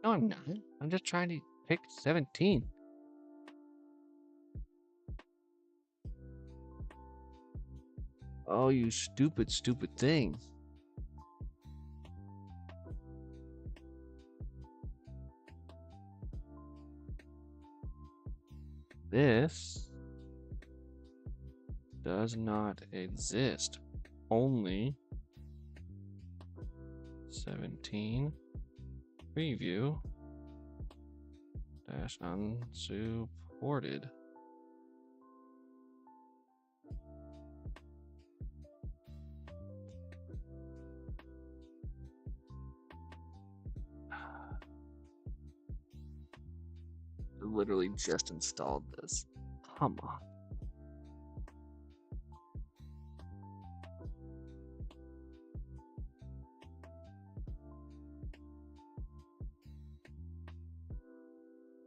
No, I'm not. I'm just trying to pick 17. Oh, you stupid, stupid thing. This does not exist. Only 17 preview dash unsupported. I literally just installed this. Come on.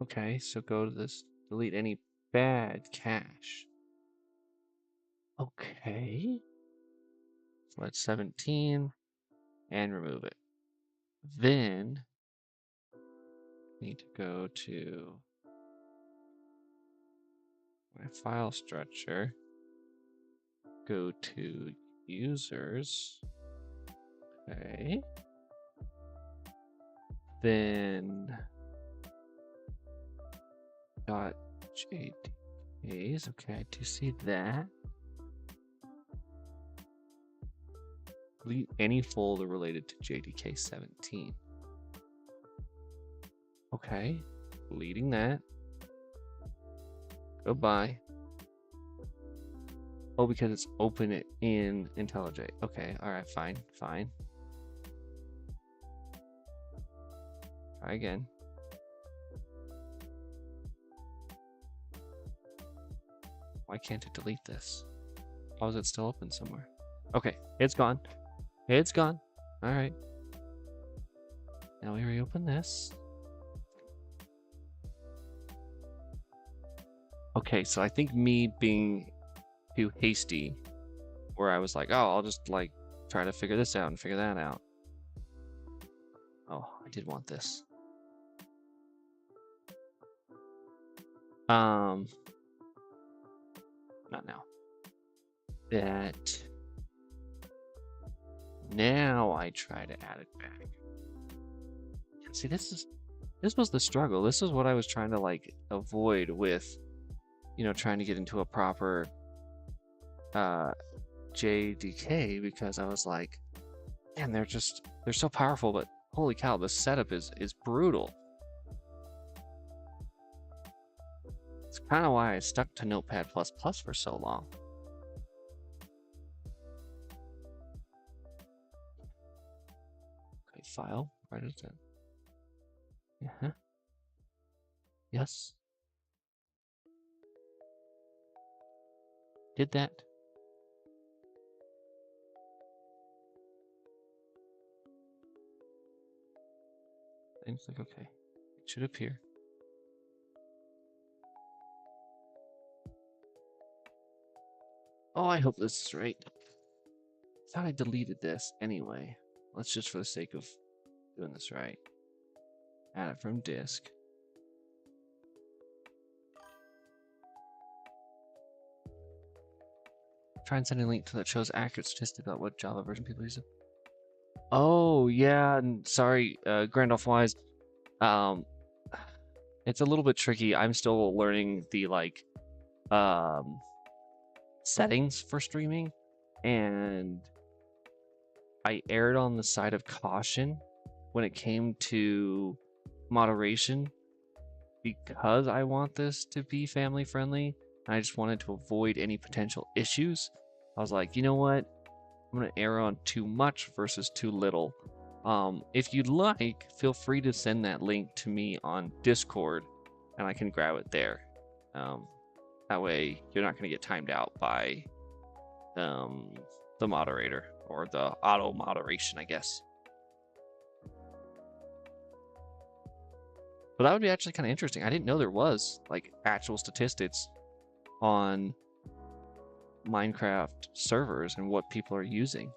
Okay, so go to this, delete any bad cache. Okay. Select 17 and remove it. Then need to go to my file structure, go to users. Okay. Then .jdks. Okay, I do see that. Delete any folder related to JDK 17. Okay, deleting that. Goodbye. Oh, because it's open it in IntelliJ. Okay, alright, fine, fine. Try again. Why can't it delete this? Why is it still open somewhere? Okay, it's gone. It's gone. Alright. Now we reopen this. Okay, so I think me being too hasty, where I was like, oh, I'll just like try to figure this out and figure that out. Oh, I did want this. Not now. That. Now I try to add it back. And see, this was the struggle. This is what I was trying to like avoid with, you know, trying to get into a proper JDK, because I was like, man, they're so powerful, but holy cow, the setup is brutal. It's kind of why I stuck to Notepad++ for so long. Okay, file, write it in. Yeah. Yes. Did that. Seems like okay. It should appear. Oh, I hope this is right. I thought I deleted this anyway. Let's just for the sake of doing this right. Add it from disk. Try and send a link to that shows accurate statistics about what Java version people use. Oh yeah, and sorry, Grandolph Wise. Um, it's a little bit tricky. I'm still learning the um settings for streaming, and I erred on the side of caution when it came to moderation because I want this to be family friendly. And I just wanted to avoid any potential issues. I was like, you know what? I'm going to err on too much versus too little. If you'd like, feel free to send that link to me on Discord and I can grab it there. That way you're not going to get timed out by the moderator or the auto moderation, I guess. But that would be actually kind of interesting. I didn't know there was like actual statistics on Minecraft servers and what people are using.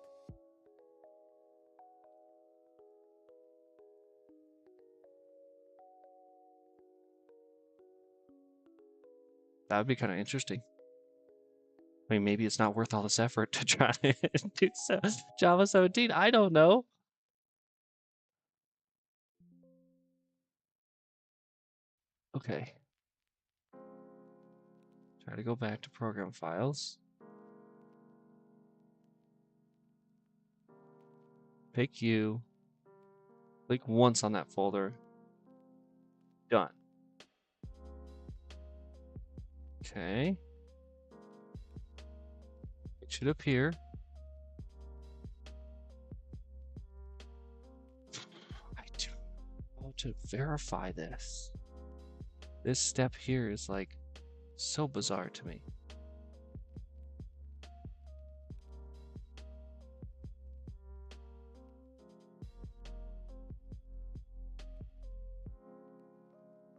That would be kind of interesting. I mean, maybe it's not worth all this effort to try to do Java 17. I don't know. Okay. Try to go back to program files. Pick you. Click once on that folder. Done. Okay. It should appear. I don't know how to verify this. This step here is like so bizarre to me.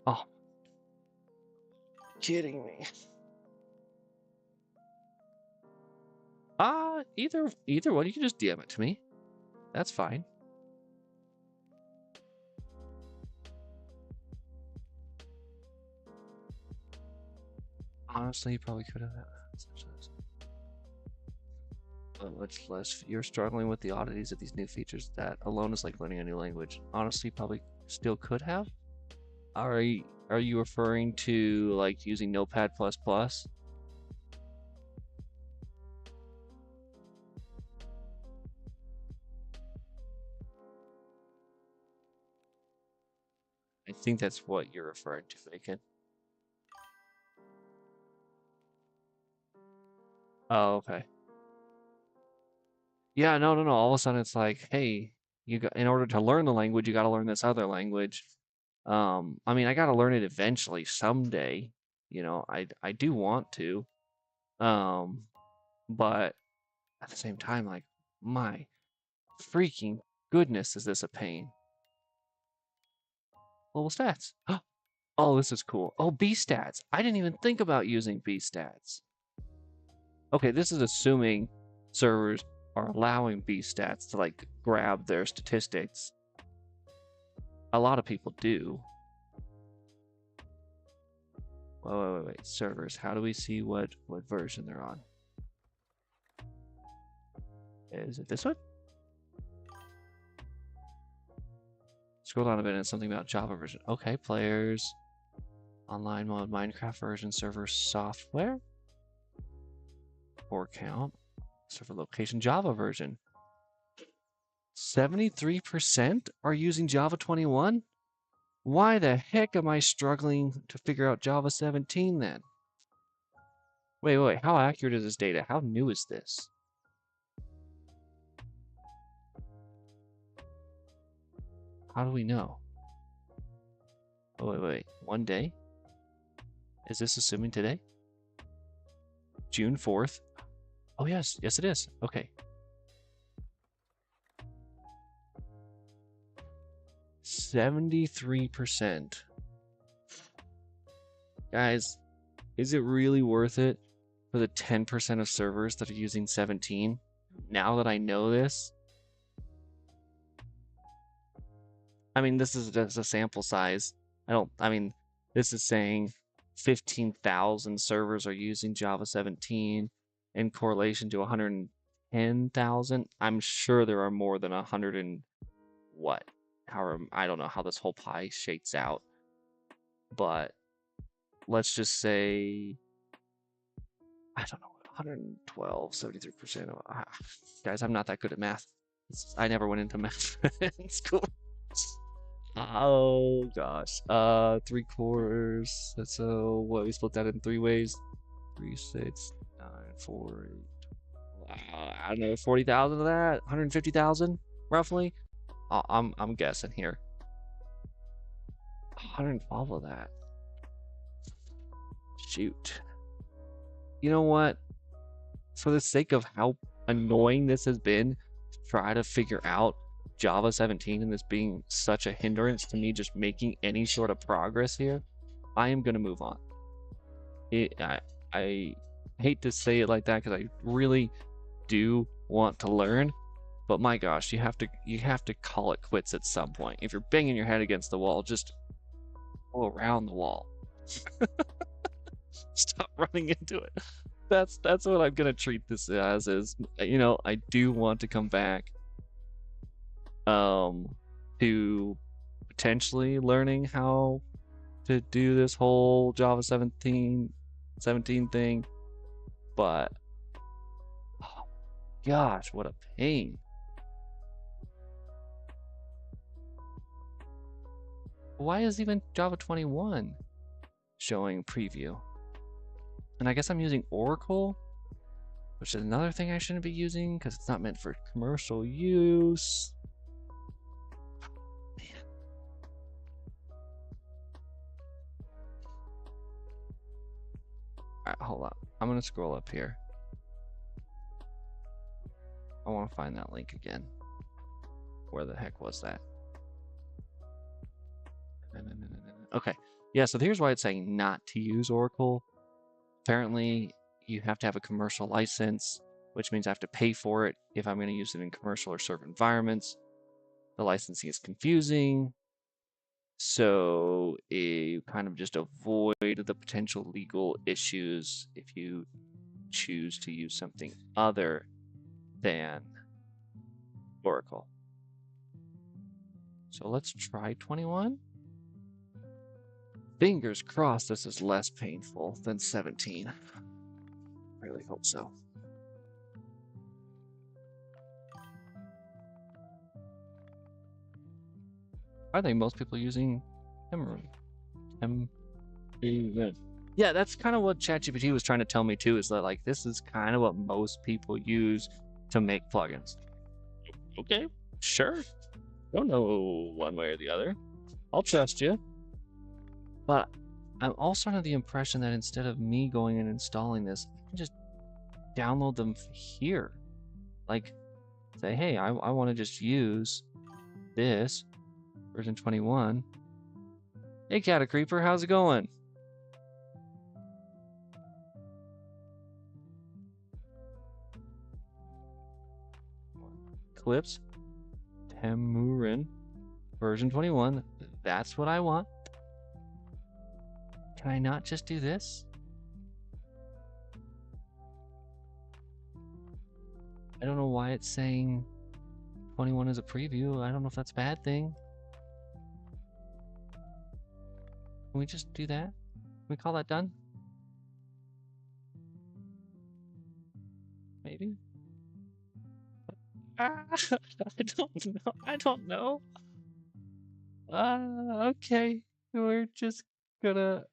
Oh, kidding me. Either one, you can just DM it to me. That's fine. Honestly, you probably could have. You're struggling with the oddities of these new features. That alone is like learning a new language. Honestly, probably still could have. Are you referring to like using Notepad++? I think that's what you're referring to, Bacon. Oh, okay. Yeah, no. All of a sudden, it's like, hey, in order to learn the language, you got to learn this other language. I mean, I got to learn it eventually, someday. You know, I do want to. But at the same time, like, my freaking goodness, is this a pain? Global stats. Oh, this is cool. Oh, B stats. I didn't even think about using B stats. Okay, this is assuming servers are allowing B stats to like grab their statistics. A lot of people do. Wait. Servers. How do we see what version they're on? Is it this one? Scroll down a bit and something about Java version. Okay, players. Online mode, Minecraft version, server software. Core count. Server location, Java version. 73% are using Java 21? Why the heck am I struggling to figure out Java 17 then? Wait. How accurate is this data? How new is this? How do we know? Oh, wait. One day? Is this assuming today? June 4th? Oh, yes. Yes, it is. Okay. 73%. Guys, is it really worth it for the 10% of servers that are using 17. Now that I know this, I mean, this is just a sample size. I mean, this is saying 15,000 servers are using Java 17 in correlation to 110,000. I'm sure there are more than 100 and what? I don't know how this whole pie shakes out, but let's just say, I don't know, 112, 73% of, guys, I'm not that good at math. I never went into math in school. Oh gosh. 3/4. That's what we split that in 3 ways. 3, 6, 9, 4, 8. I don't know, 40,000 of that? 150,000 roughly? I'm guessing here. 112 of that. Shoot. You know what? For the sake of how annoying this has been to try to figure out Java 17 and this being such a hindrance to me just making any sort of progress here, I am going to move on. I hate to say it like that because I really do want to learn, but my gosh, you have to call it quits at some point. If you're banging your head against the wall, just go around the wall. Stop running into it. That's what I'm gonna treat this as. Is, you know, I do want to come back to potentially learning how to do this whole Java 17 thing, but oh gosh, what a pain. Why is even Java 21 showing preview? And I guess I'm using Oracle, which is another thing I shouldn't be using because it's not meant for commercial use. Man. All right, hold up. I'm going to scroll up here. I want to find that link again. Where the heck was that? Okay. Yeah, so here's why it's saying not to use Oracle. Apparently, you have to have a commercial license, which means I have to pay for it if I'm going to use it in commercial or server environments. The licensing is confusing, so you kind of just avoid the potential legal issues if you choose to use something other than Oracle. So let's try 21. Fingers crossed this is less painful than 17. I really hope so. I think most people using Emerald. Yeah, that's kind of what ChatGPT was trying to tell me too, is that like this is kind of what most people use to make plugins. Okay, sure. Don't know one way or the other. I'll trust you. But I'm also under the impression that instead of me going and installing this, I can just download them here. Like, say, hey, I want to just use this version 21. Hey, Cat Creeper, how's it going? Eclipse, Temurin, version 21. That's what I want. Can I not just do this? I don't know why it's saying 21 is a preview. I don't know if that's a bad thing. Can we just do that? Can we call that done? Maybe? I don't know. I don't know. Okay. We're just gonna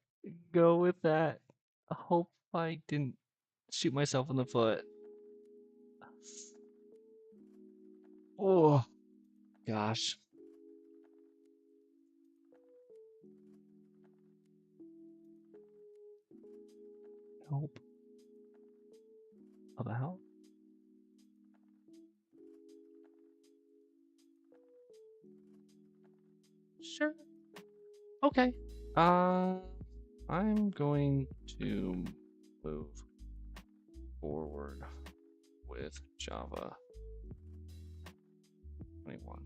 go with that. I hope I didn't shoot myself in the foot. Oh, gosh. Help. About? Sure. Okay. I'm going to move. forward with Java 21.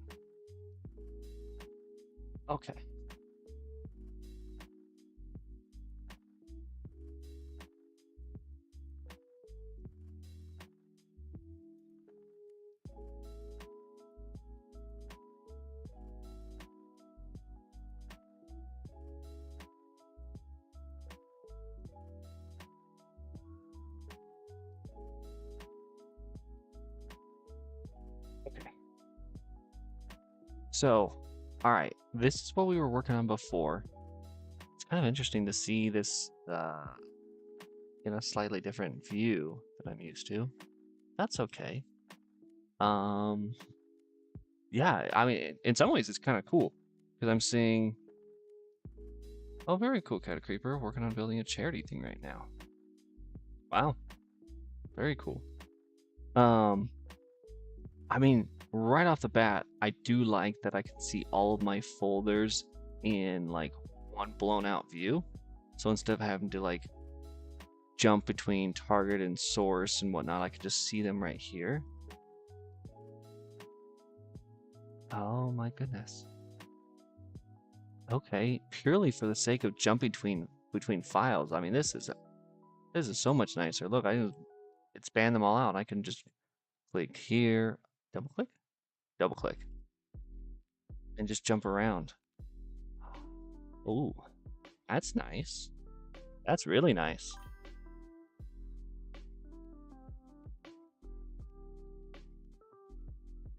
Okay. Okay. So, all right, this is what we were working on before. It's kind of interesting to see this in a slightly different view than I'm used to. That's okay. Yeah, I mean, in some ways it's kind of cool because I'm seeing, oh, very cool, Cat Creeper, working on building a charity thing right now. Wow, very cool. I mean, right off the bat, I do like that I can see all of my folders in like one blown out view. So instead of having to like jump between target and source and whatnot, I could just see them right here. Oh my goodness. Okay, purely for the sake of jumping between files. I mean, this is so much nicer. Look, I can expand them all out. I can just click here, double click, and just jump around. Oh, that's nice. That's really nice.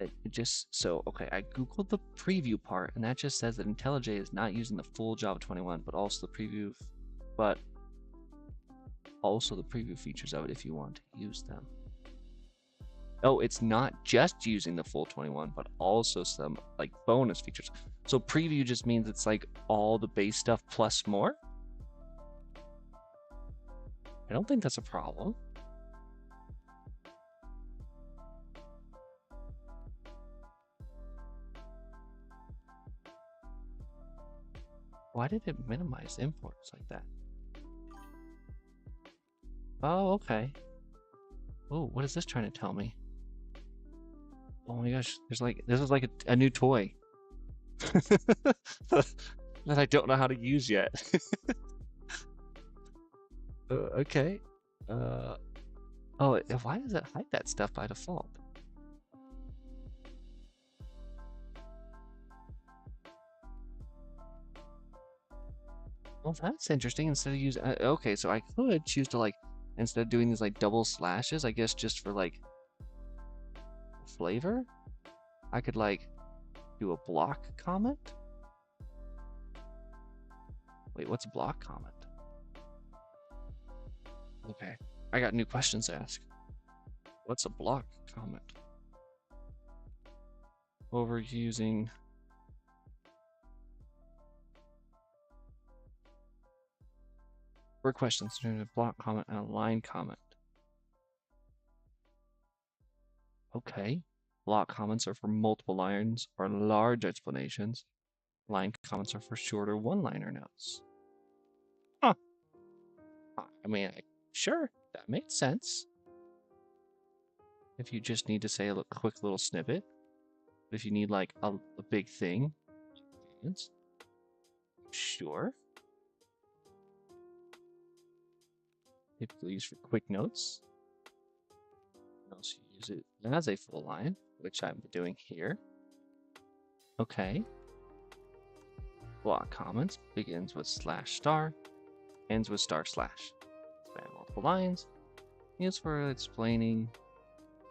It just so okay, I googled the preview part and that just says that IntelliJ is not using the full Java 21, but also the preview features of it if you want to use them. Oh, it's not just using the full 21, but also some like bonus features. So preview just means it's like all the base stuff plus more. I don't think that's a problem. Why did it minimize imports like that? Oh, okay. Oh, what is this trying to tell me? Oh my gosh, this is like a new toy that I don't know how to use yet. Okay. Oh, why does it hide that stuff by default? Well, that's interesting. Instead of using, okay, so I could choose to like, instead of doing these like double slashes, I guess just for like flavor, I could like do a block comment. Wait, what's a block comment? Okay, I got new questions to ask. What's a block comment? Overusing. For questions, a block comment and a line comment. Okay. Block comments are for multiple lines or large explanations. Line comments are for shorter one-liner notes. Huh. I mean, sure, that makes sense. If you just need to say a quick little snippet. But if you need like a big thing, sure. Typically used for quick notes. You can also use it as a full line, which I'm doing here. Okay. Block comments begins with /*, ends with */. Span multiple lines. Used for explaining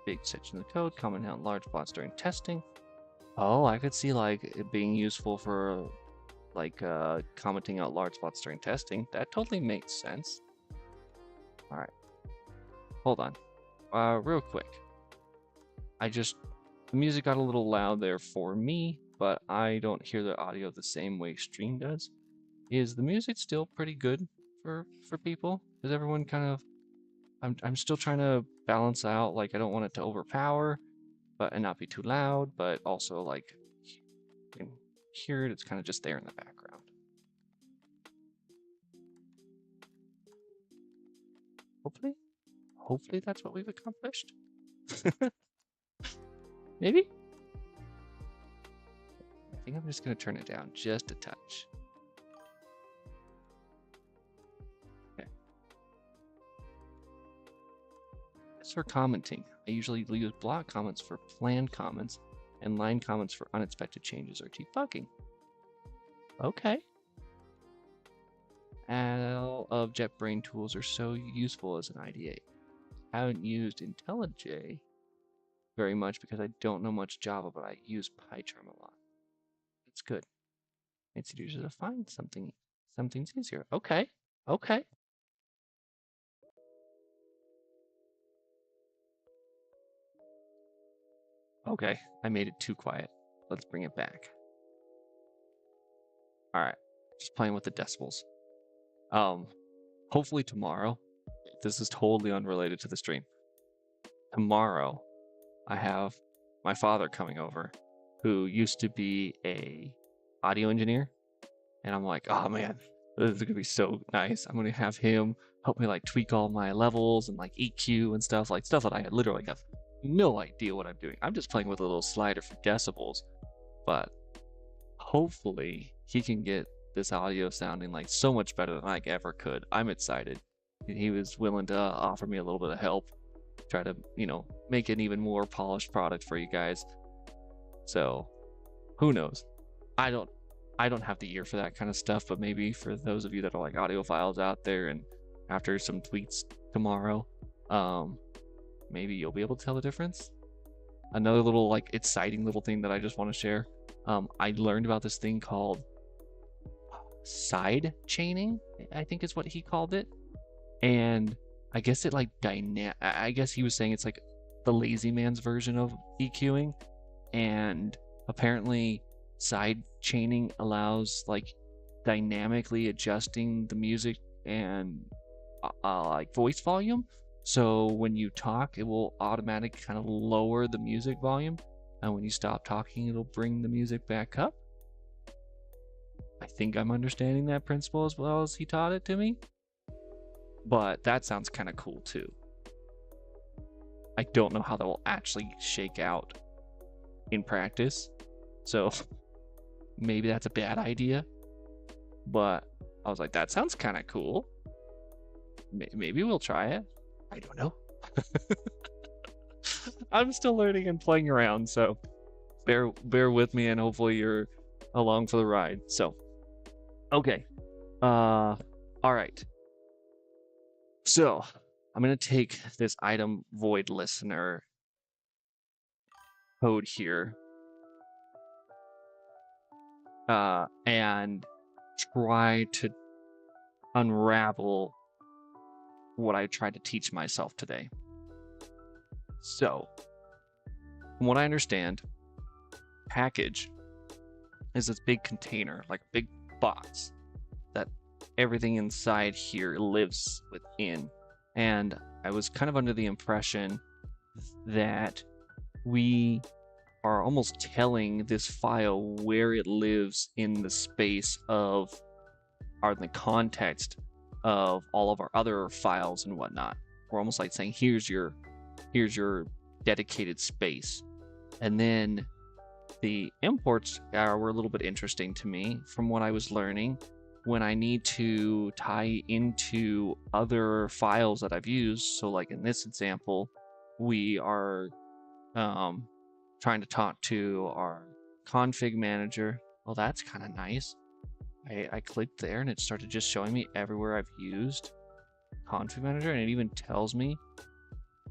big sections of code, commenting out large plots during testing. Oh, I could see like it being useful for like commenting out large plots during testing. That totally makes sense. All right, hold on, real quick. The music got a little loud there for me, but I don't hear the audio the same way stream does. Is the music still pretty good for people? Is everyone kind of? I'm still trying to balance out. Like I don't want it to overpower, and not be too loud, but also like you can hear it. It's kind of just there in the background. Hopefully. hopefully that's what we've accomplished. Maybe? I think I'm just going to turn it down just a touch. Okay. As for commenting, I usually use block comments for planned comments and line comments for unexpected changes or debugging. Okay. All of JetBrain tools are so useful as an IDA. I haven't used IntelliJ very much because I don't know much Java, but I use PyCharm a lot. It's good. It's easier to find something. Something's easier. Okay. Okay. Okay. I made it too quiet. Let's bring it back. All right. Just playing with the decibels. Hopefully tomorrow. This is totally unrelated to the stream. Tomorrow, I have my father coming over, who used to be a audio engineer, and I'm like, oh man, this is gonna be so nice. I'm gonna have him help me like tweak all my levels and like EQ and stuff that I literally have no idea what I'm doing. I'm just playing with a little slider for decibels, but hopefully he can get this audio sounding like so much better than I ever could. I'm excited. He was willing to offer me a little bit of help, try to, make an even more polished product for you guys. So who knows? I don't have the ear for that kind of stuff, but maybe for those of you that are like audiophiles out there, and after some tweets tomorrow, maybe you'll be able to tell the difference. Another little like exciting little thing that I just want to share. I learned about this thing called side chaining, I think is what he called it. And I guess it like I guess he was saying it's like the lazy man's version of EQing. And apparently side chaining allows like dynamically adjusting the music and like voice volume. So when you talk, it will automatically kind of lower the music volume, and when you stop talking, it'll bring the music back up. I think I'm understanding that principle as well as he taught it to me, but that sounds kind of cool too. I don't know how that will actually shake out in practice, so maybe that's a bad idea, but I was like, that sounds kind of cool. Maybe we'll try it. I don't know. I'm still learning and playing around, so bear with me, and hopefully you're along for the ride. So, okay. All right. So, I'm going to take this item void listener code here and try to unravel what I tried to teach myself today. So, from what I understand, package is this big container, like a big box that everything inside here lives within. And I was kind of under the impression that we are almost telling this file where it lives in the space of, or in the context of all of our other files and whatnot. We're almost like saying, here's your dedicated space. And then the imports were a little bit interesting to me from what I was learning. When I need to tie into other files that I've used, so like in this example, we are trying to talk to our config manager. Well, that's kind of nice. I clicked there and it started just showing me everywhere I've used config manager, and it even tells me,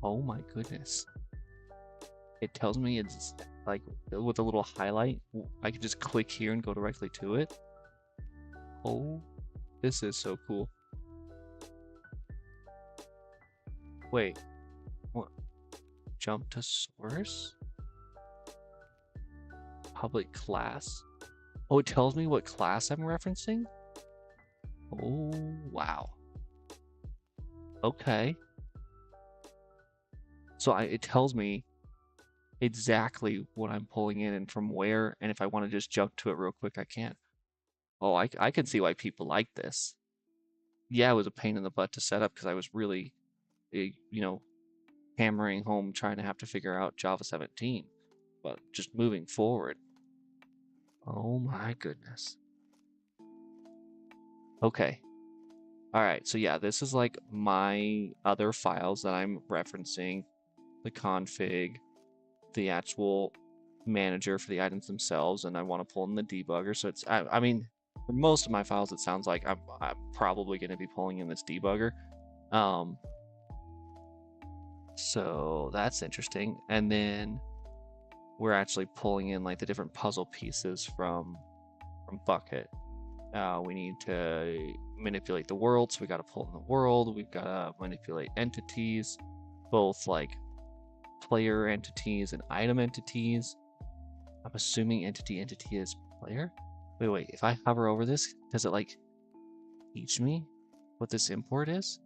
oh my goodness, it tells me it's like with a little highlight. I can just click here and go directly to it. Oh, this is so cool. Wait, what? Jump to source? Public class? Oh, it tells me what class I'm referencing? Oh, wow. Okay. So it tells me exactly what I'm pulling in and from where, and if I want to just jump to it real quick, I can. Oh, I can see why people like this. Yeah, it was a pain in the butt to set up because I was really you know, hammering home trying to have to figure out Java 17, but just moving forward. Oh my goodness. Okay. All right. So yeah, this is like my other files that I'm referencing, the config, the actual manager for the items themselves, and I want to pull in the debugger. So I mean, for most of my files, it sounds like I'm probably going to be pulling in this debugger. So that's interesting. And then we're actually pulling in like the different puzzle pieces from Bucket. We need to manipulate the world, so we got to pull in the world. We've got to manipulate entities, both like player entities and item entities. I'm assuming entity is player. Wait. If I hover over this, does it like teach me what this import is?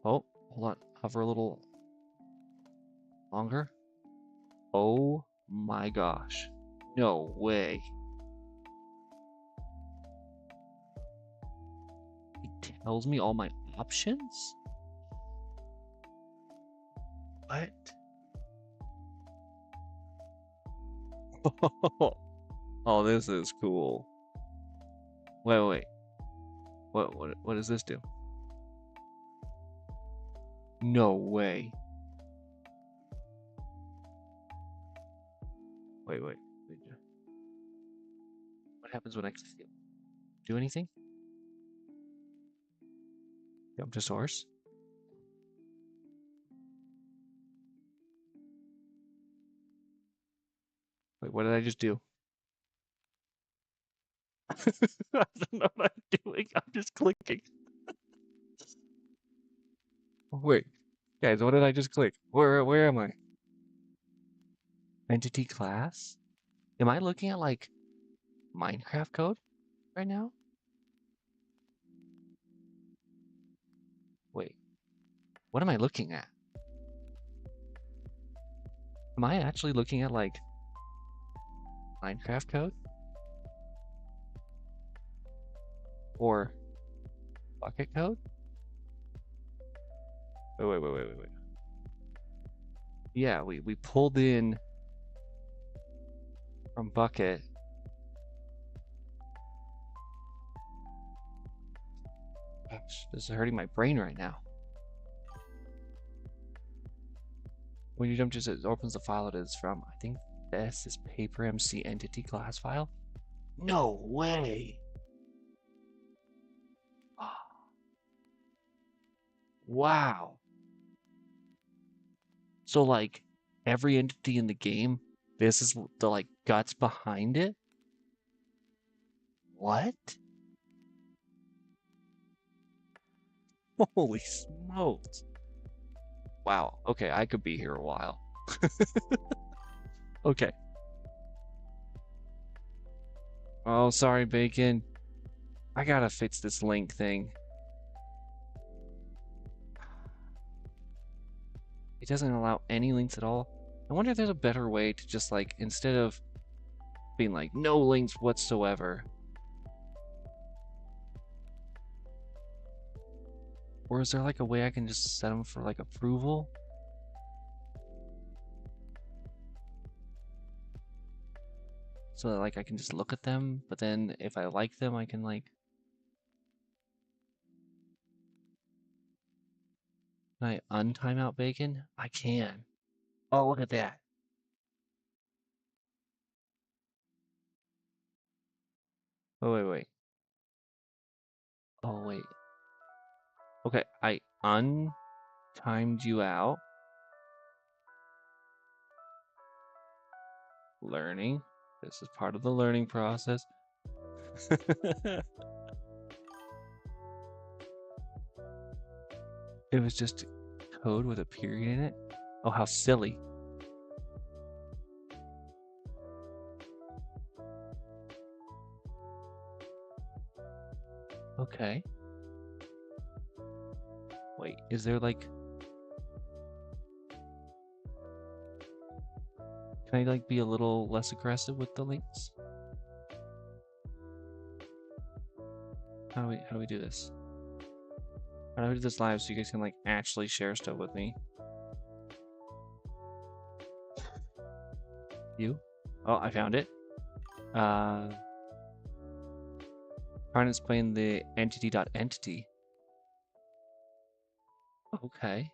Oh, hold on. Hover a little longer. Oh my gosh. No way. It tells me all my options? What? Oh, this is cool. Wait. What does this do? No way. Wait. What happens when I do anything? Jump to source? Wait, what did I just do? I don't know what I'm doing. I'm just clicking. Wait, guys, what did I just click? Where am I? Entity class? Am I looking at like Minecraft code right now? Wait, what am I looking at? Am I actually looking at like Minecraft code? Or Bucket code? Wait. Yeah, we pulled in from Bucket. Gosh, this is hurting my brain right now. When you jump to it opens the file it is from. I think this is paper MC entity class file. No way. Wow. So like every entity in the game, this is the like guts behind it? What? Holy smokes. Wow. Okay, I could be here a while. Okay. Oh, sorry, Bacon. I gotta fix this link thing. It doesn't allow any links at all. I wonder if there's a better way to just like, instead of being like, no links whatsoever. Or is there like a way I can just set them for like approval? So that like I can just look at them, but then if I like them, I can like... Can I untime out Bacon? I can. Oh, look at that. Oh, wait. Oh, wait. Okay, I untimed you out. Learning. This is part of the learning process. It was just code with a period in it. Oh, how silly. Okay. Wait, is there like... Can I like be a little less aggressive with the links? how do we do this? How do I do this live so you guys can like actually share stuff with me? You? Oh, I found it. Trying to explain the entity.entity. Okay.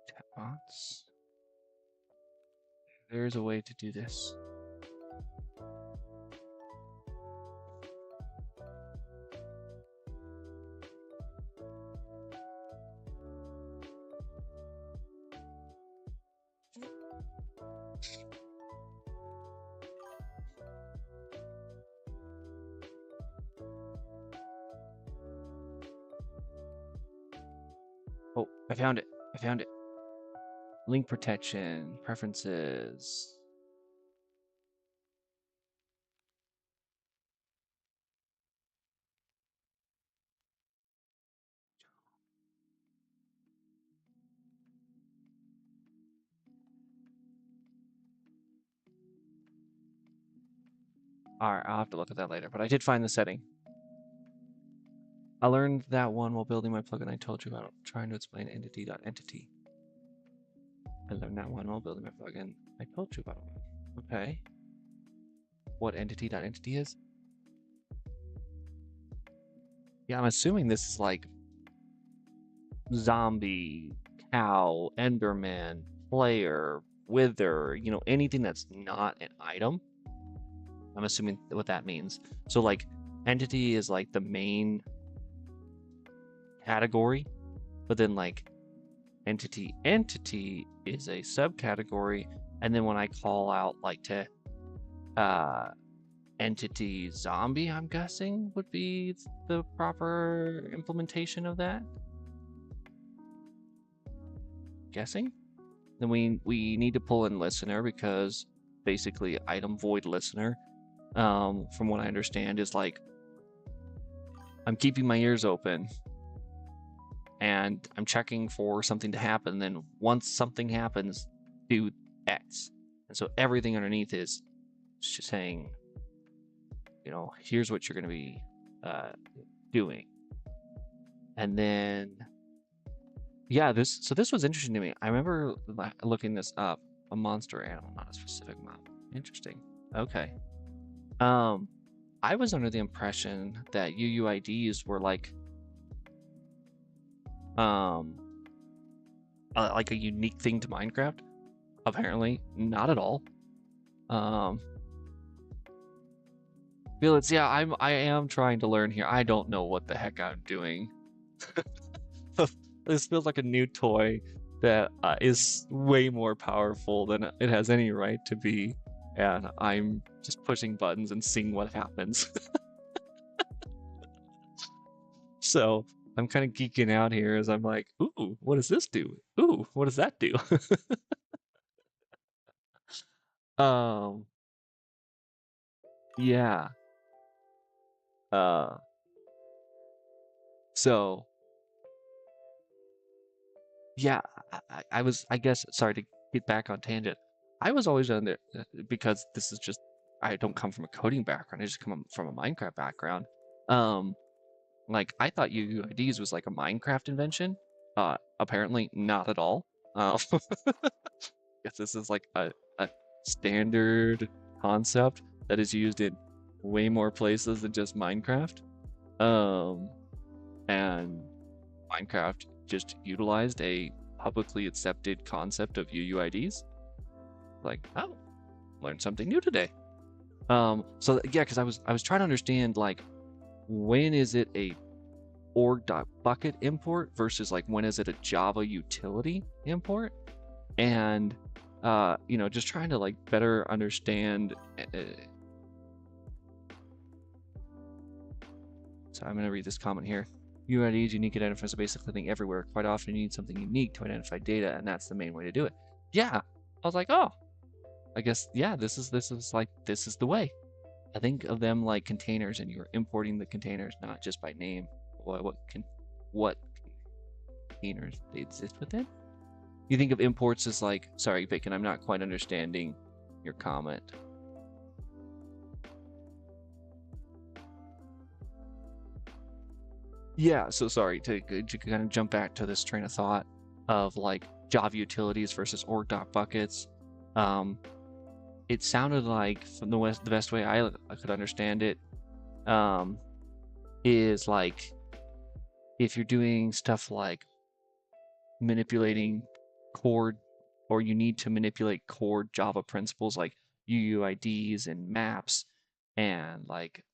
Chatbots. There's a way to do this. Oh, I found it. I found it. Link protection, preferences. All right, I'll have to look at that later, but I did find the setting. I learned that one while building my plugin I told you about, trying to explain entity.entity. I learned that one while building my plugin I told you about. Okay. What entity.entity is? Yeah, I'm assuming this is like zombie, cow, enderman, player, wither, you know, anything that's not an item. I'm assuming what that means. So like entity is like the main category, but then like entity is a subcategory, and then when I call out like to entity zombie, I'm guessing would be the proper implementation of that. Guessing. Then we need to pull in listener, because basically item void listener, from what I understand, is like I'm keeping my ears open and I'm checking for something to happen. Then once something happens, do X. And so everything underneath is just saying, you know, here's what you're going to be doing. And then, yeah, this was interesting to me. I remember looking this up. A monster animal, not a specific mob. Interesting. Okay. I was under the impression that UUIDs were like a unique thing to Minecraft. Apparently, not at all. Felix, yeah, I am trying to learn here. I don't know what the heck I'm doing. This feels like a new toy that is way more powerful than it has any right to be, and I'm just pushing buttons and seeing what happens. So I'm kind of geeking out here as I'm like, ooh, what does this do? Ooh, what does that do? Yeah. So yeah, I guess, sorry to get back on tangent. I was always under, because this is just, I don't come from a coding background. I just come from a Minecraft background. Like I thought UUIDs was like a Minecraft invention. Apparently not at all. Guess this is like a standard concept that is used in way more places than just Minecraft. And Minecraft just utilized a publicly accepted concept of UUIDs. Like, oh, learned something new today. So yeah, because I was trying to understand, like, when is it a org.bucket import versus like when is it a Java utility import? And you know, just trying to like better understand. So I'm going to read this comment here. UIDs, unique identifiers, basically thing everywhere. Quite often you need something unique to identify data, and that's the main way to do it. Yeah, I was like, oh, I guess, yeah, this is the way. I think of them like containers, and you're importing the containers not just by name, what containers they exist within. You think of imports as like, sorry, Bacon, I'm not quite understanding your comment. Yeah, so sorry to kind of jump back to this train of thought of like Java utilities versus org.buckets. Um, it sounded like from the best way I could understand it, um, is like if you're doing stuff like manipulating core, or you need to manipulate core Java principles like UUIDs and maps and like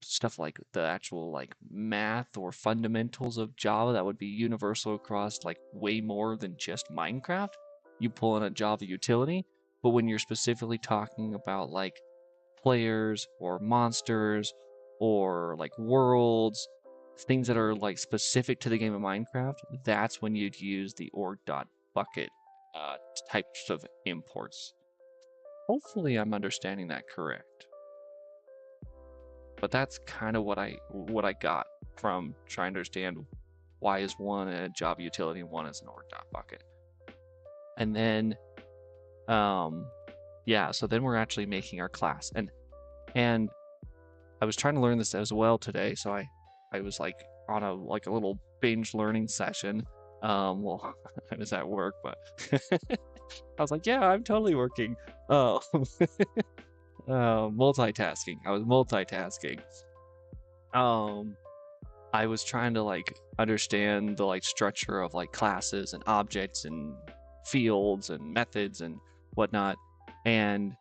stuff like the actual like math or fundamentals of Java that would be universal across like way more than just Minecraft. You pull in a Java utility, but when you're specifically talking about like players or monsters or like worlds, things that are like specific to the game of Minecraft, that's when you'd use the org.bucket types of imports. Hopefully I'm understanding that correct. But that's kind of what I got from trying to understand why is one a Java utility and one is an org.bucket. And then yeah, so then we're actually making our class. And I was trying to learn this as well today, so I was like on a little binge learning session. Well, I was at work, but I was like, yeah, I'm totally working. Oh, multitasking. I was multitasking. Um, I was trying to like understand the like structure of like classes and objects and fields and methods and whatnot. And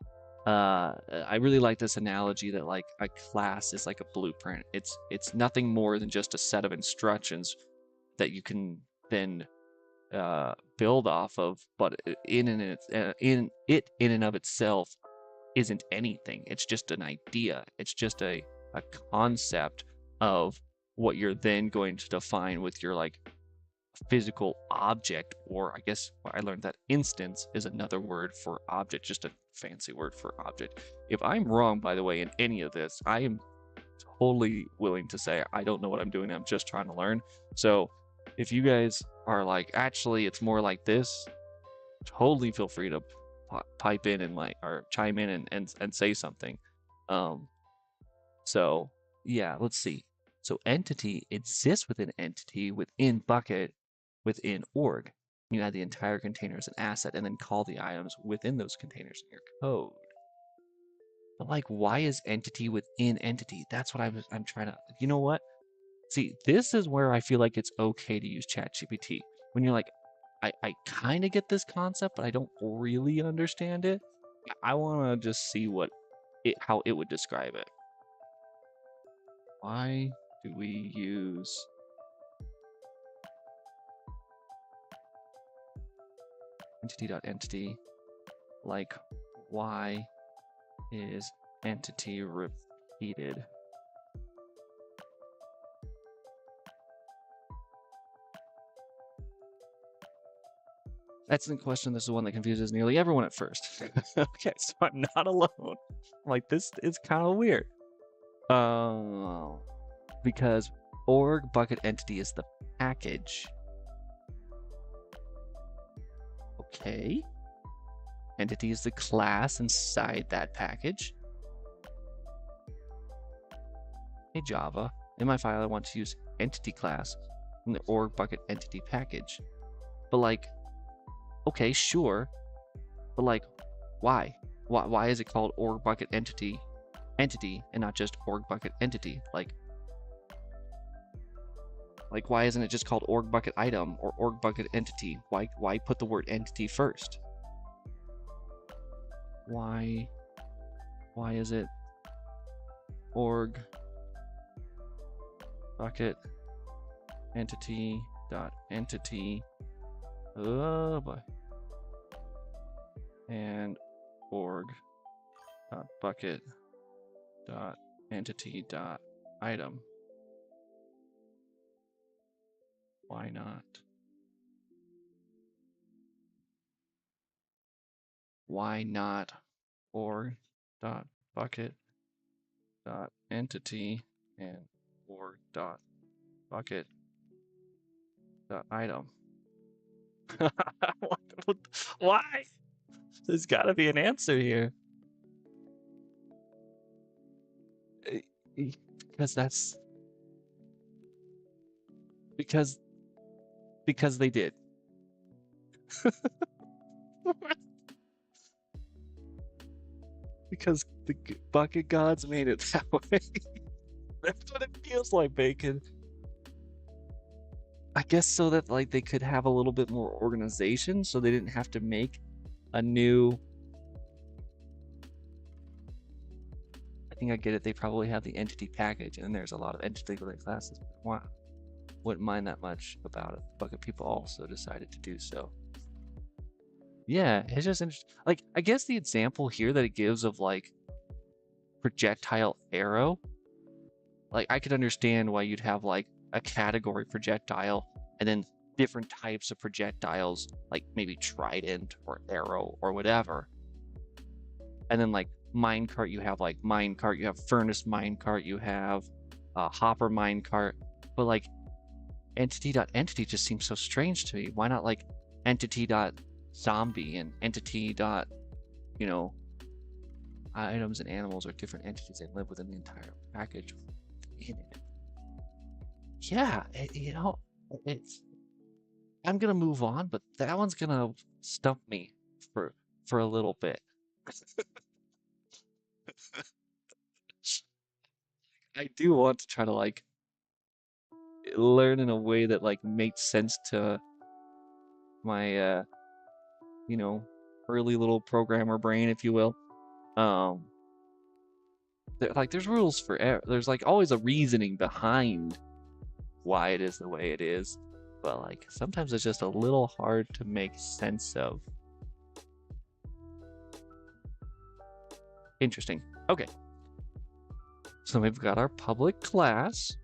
I really like this analogy that like a class is like a blueprint. It's nothing more than just a set of instructions that you can then build off of, but in and of itself isn't anything. It's just an idea. It's just a concept of what you're then going to define with your like physical object, or I guess I learned that instance is another word for object, just a fancy word for object. If I'm wrong, by the way, in any of this, I am totally willing to say I don't know what I'm doing. I'm just trying to learn. So if you guys are like, actually, it's more like this, totally feel free to pipe in and like, or chime in and say something. Um, so yeah, let's see. So entity exists within entity, within bucket, within org. You add the entire container as an asset and then call the items within those containers in your code. But like, why is entity within entity? That's what I'm trying to, you know what? See, this is where I feel like it's okay to use ChatGPT. When you're like, I kind of get this concept, but I don't really understand it. I want to just see how it would describe it. Why do we use entity.entity? Like, why is entity repeated? Excellent question. This is one that confuses nearly everyone at first. Okay, so I'm not alone. Like, this is kind of weird. Because org bucket entity is the package. Okay. Entity is the class inside that package. Hey Java, in my file I want to use entity class in the org bucket entity package. But like, okay, sure. But like, why? Why is it called org bucket entity and not just org bucket entity? Like why isn't it just called org bucket item or org bucket entity? Why put the word entity first? Why is it org bucket entity dot entity? Oh boy. And org dot bucket dot entity dot item. Why not? Why not org dot bucket dot entity and org dot bucket dot item? Why? There's got to be an answer here. Because that's because they did. Because the bucket gods made it that way. That's what it feels like, Bacon. I guess so that like they could have a little bit more organization, so they didn't have to make a new. I think I get it. They probably have the entity package, and there's a lot of entity-related classes. Wow, wouldn't mind that much about it. Bucket people also decided to do so. Yeah, it's just interesting. Like, I guess the example here that it gives of like projectile arrow, like I could understand why you'd have like a category projectile and then different types of projectiles, like maybe trident or arrow or whatever. And then like minecart, you have like minecart, you have furnace minecart, you have hopper minecart, but like entity just seems so strange to me. Why not like entity.zombie and entity. You know, items and animals are different entities. They live within the entire package in it. Yeah, it's. I'm gonna move on, but that one's gonna stump me for a little bit. I do want to try to like learn in a way that like makes sense to my you know, early little programmer brain, if you will. Um, there's rules for there's like always a reasoning behind why it is the way it is, but like sometimes it's just a little hard to make sense of. Interesting. Okay, so we've got our public class.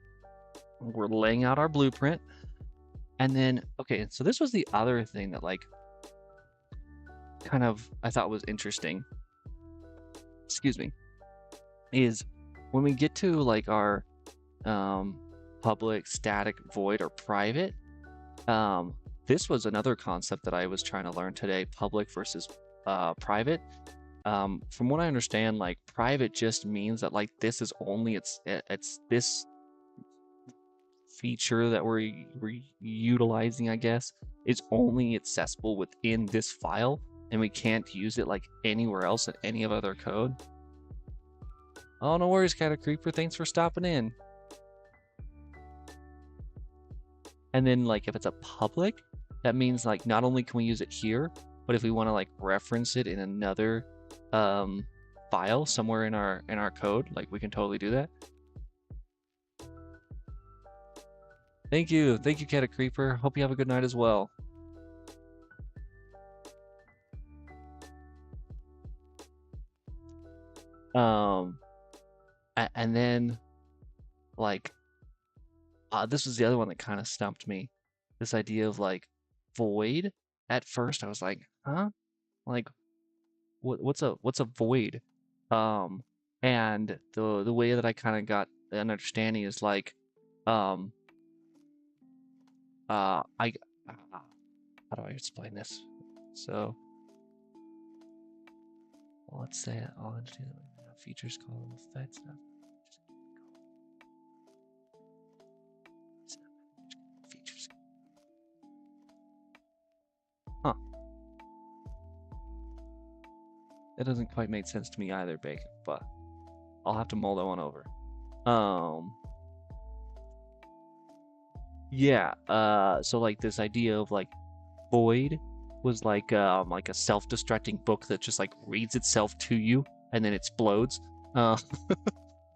We're laying out our blueprint, and then okay, so this was the other thing that like kind of I thought was interesting. Excuse me. Is when we get to like our public, static, void, or private. This was another concept that I was trying to learn today: public versus private. From what I understand, like private just means that like this is only it's this feature that we're utilizing, I guess, is only accessible within this file, and we can't use it like anywhere else in any of other code. Oh, no worries, Cat Creeper. Thanks for stopping in. And then like if it's a public, that means like not only can we use it here, but if we want to like reference it in another file somewhere in our code, like we can totally do that. Thank you, Cat Creeper. Hope you have a good night as well. And then like this was the other one that kind of stumped me. This idea of like void. At first, I was like, huh? Like, what's a void? And the way that I kind of got an understanding is like, I how do I explain this? So, well, let's say all features called effects. Features. Huh. That doesn't quite make sense to me either, Bacon, but I'll have to mull that one over. Yeah, so like this idea of like void was like a self-destructing book that just like reads itself to you and then explodes. Uh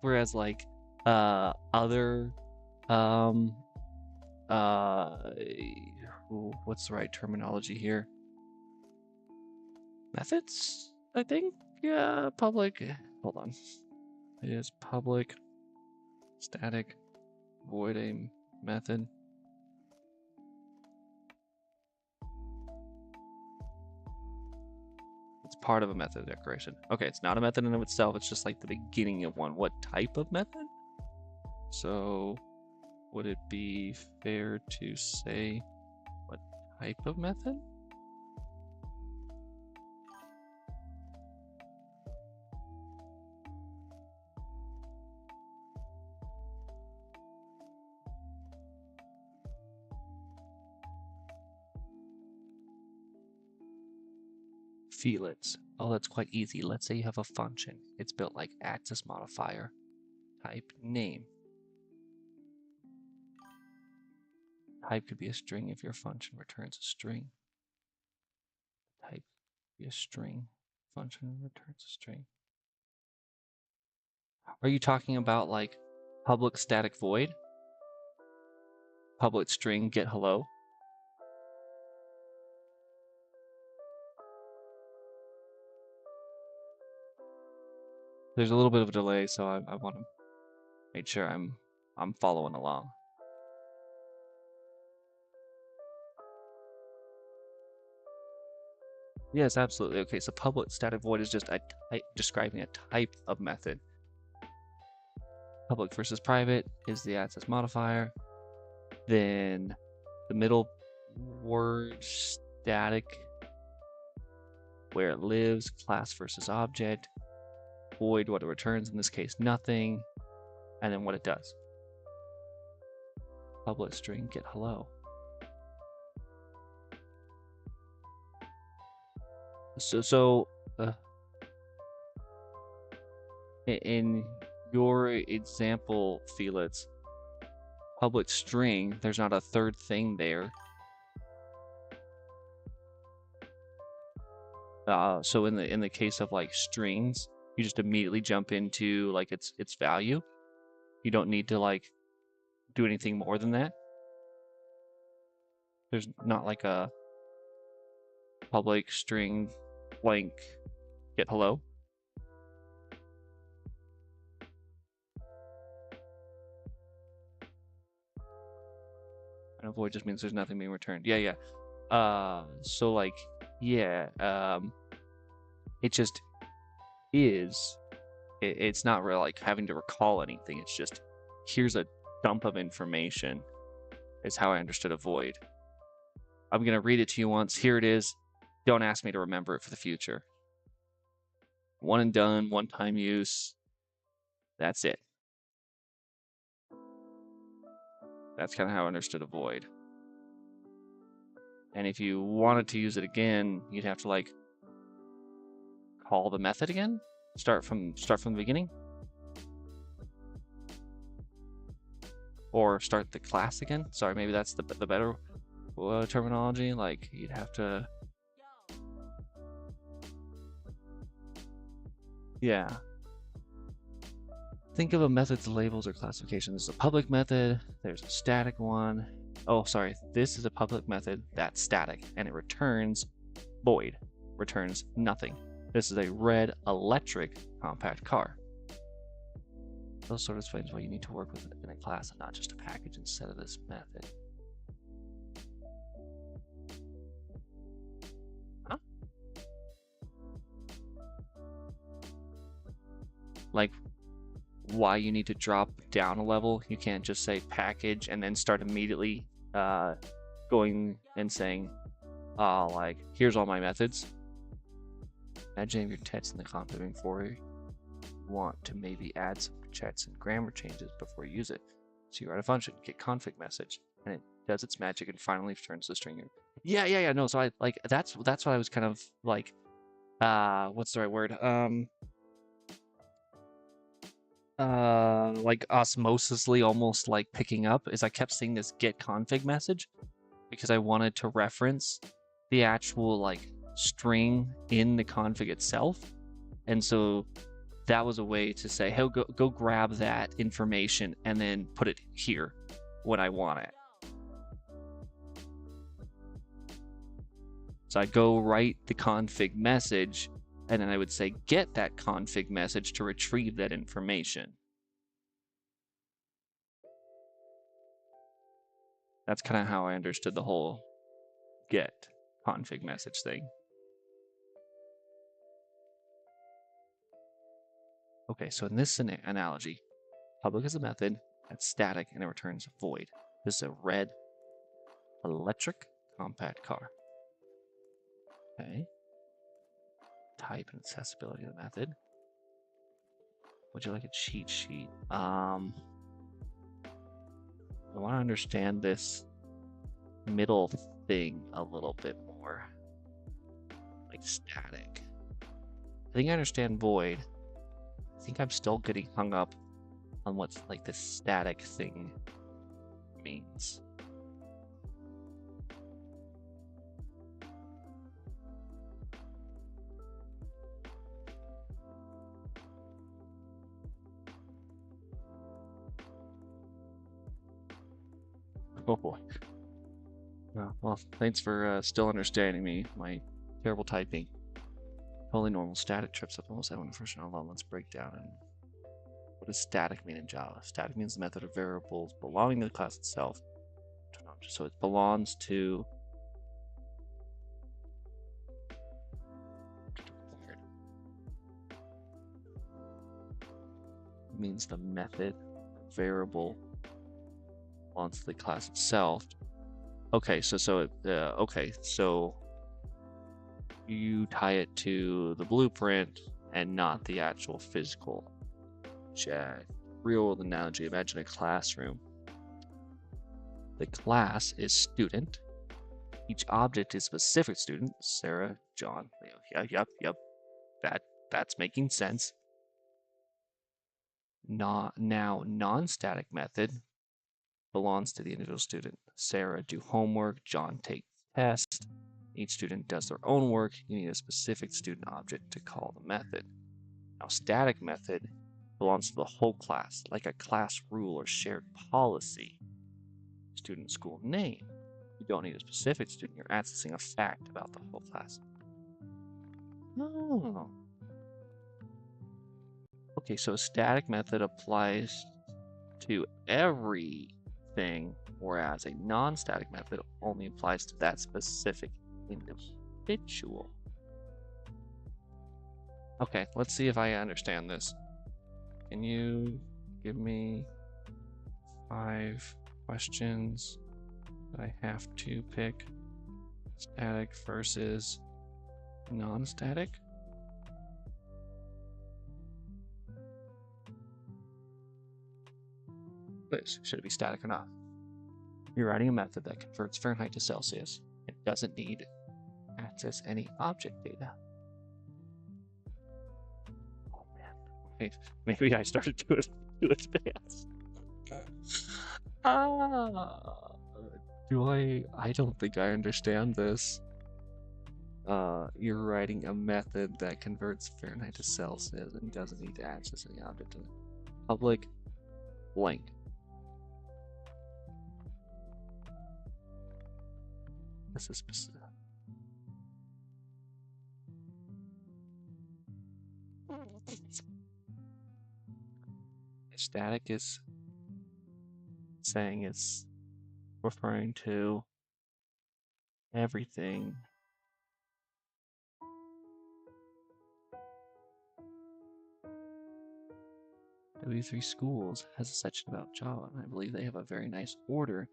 whereas like other um uh what's the right terminology here? Methods, I think. Yeah, public. Hold on. It is public static void a method. It's part of a method declaration. Okay, it's not a method in of itself. It's just like the beginning of one. What type of method? So would it be fair to say what type of method? Fields. Oh, that's quite easy. Let's say you have a function. It's built like access modifier, type name. Type could be a string if your function returns a string. Type could be a string. Function returns a string. Are you talking about like public static void? Public string get hello? There's a little bit of a delay, so I want to make sure I'm following along. Yes, absolutely. Okay, so public static void is just a type describing a type of method. Public versus private is the access modifier. Then the middle word static, where it lives, class versus object, void, what it returns, in this case, nothing, and then what it does. Public string get hello. So in your example, Felix, public string, there's not a third thing there. So in the case of like strings, you just immediately jump into like its value. You don't need to like do anything more than that. There's not like a public string blank get hello. And void just means there's nothing being returned. Yeah. So like, yeah, it just is. It's not really like having to recall anything. It's just, here's a dump of information, is how I understood a void. I'm going to read it to you once. Here it is. Don't ask me to remember it for the future. One and done, one-time use. That's it. That's kind of how I understood a void. And if you wanted to use it again, you'd have to like call the method again. Start from the beginning. Or start the class again. Sorry, maybe that's the better terminology. Like you'd have to. Yeah. Think of a method's labels or classification. There's a public method. There's a static one. Oh, sorry. This is a public method that's static, and it returns void. Returns nothing. This is a red electric compact car. Those sort of explains why you need to work with it in a class and not just a package instead of this method. Huh? Like why you need to drop down a level. You can't just say package and then start immediately going and saying, like, here's all my methods. Imagine if your text in the configuring for you want to maybe add some checks and grammar changes before you use it. So you write a function, get config message, and it does its magic and finally returns the string. Yeah. No, so I like that's what I was kind of like. What's the right word? Like osmosisly almost like picking up is I kept seeing this get config message because I wanted to reference the actual like string in the config itself. And so that was a way to say, hey, go grab that information and then put it here when I want it. So I go write the config message, and then I would say, get that config message to retrieve that information. That's kind of how I understood the whole get config message thing. Okay, so in this analogy, public is a method that's static and it returns void. This is a red electric compact car. Okay. Type and accessibility of the method. Would you like a cheat sheet? I want to understand this middle thing a little bit more. Like Static. I think I understand void. I think I'm still getting hung up on what's like this static thing means. Oh boy. Well, thanks for still understanding me. My terrible typing. Totally normal. Static trips up almost everyone first round. Let's break down. And what does static mean in Java? Static means the method of variables belonging to the class itself. So it belongs to. It means the method variable belongs to the class itself. Okay, so you tie it to the blueprint and not the actual physical object. Real world analogy, imagine a classroom. The class is student. Each object is specific student. Sarah, John, Leo. Yeah, yep. That's making sense. Now, non-static method belongs to the individual student. Sarah, do homework. John, take test. Each student does their own work. You need a specific student object to call the method. Now, static method belongs to the whole class, like a class rule or shared policy. Student school name. You don't need a specific student. You're accessing a fact about the whole class. Oh. Okay, so a static method applies to everything, whereas a non-static method only applies to that specific individual. Okay, let's see if I understand this. Can you give me 5 questions that I have to pick? Static versus non-static? Please, should it be static or not? You're writing a method that converts Fahrenheit to Celsius and doesn't need access any object data. Oh man, maybe I started too advanced. I don't think I understand this. You're writing a method that converts Fahrenheit to Celsius and doesn't need to access any object data. Public blank. This is specific. Static is saying it's referring to everything. W3 Schools has a section about Java, and I believe they have a very nice order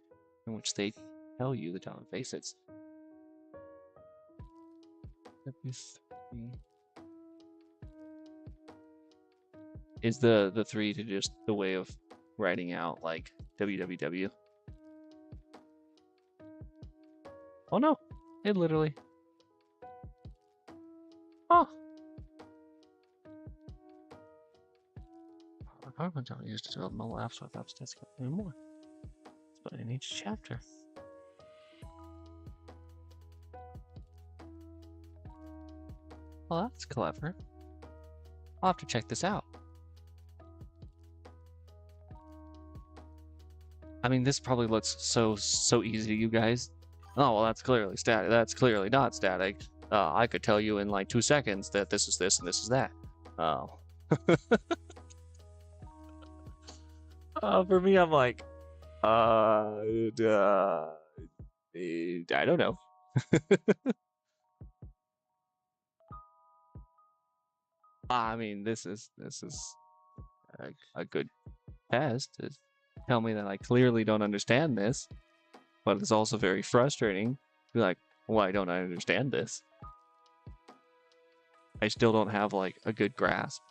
in which they tell you the Java basics. W3 is the 3 to just the way of writing out like www. Oh no, it literally. Oh. Power Java used to develop mobile apps with apps that's even more. But in each chapter. Well, that's clever. I'll have to check this out. I mean, this probably looks so easy to you guys. Oh, well, that's clearly static. That's clearly not static. I could tell you in like 2 seconds that this is this and this is that. Oh. For me, I'm like, I don't know. I mean, this is a good test to tell me that I clearly don't understand this, but it's also very frustrating to be like, why don't I understand this? I still don't have like a good grasp.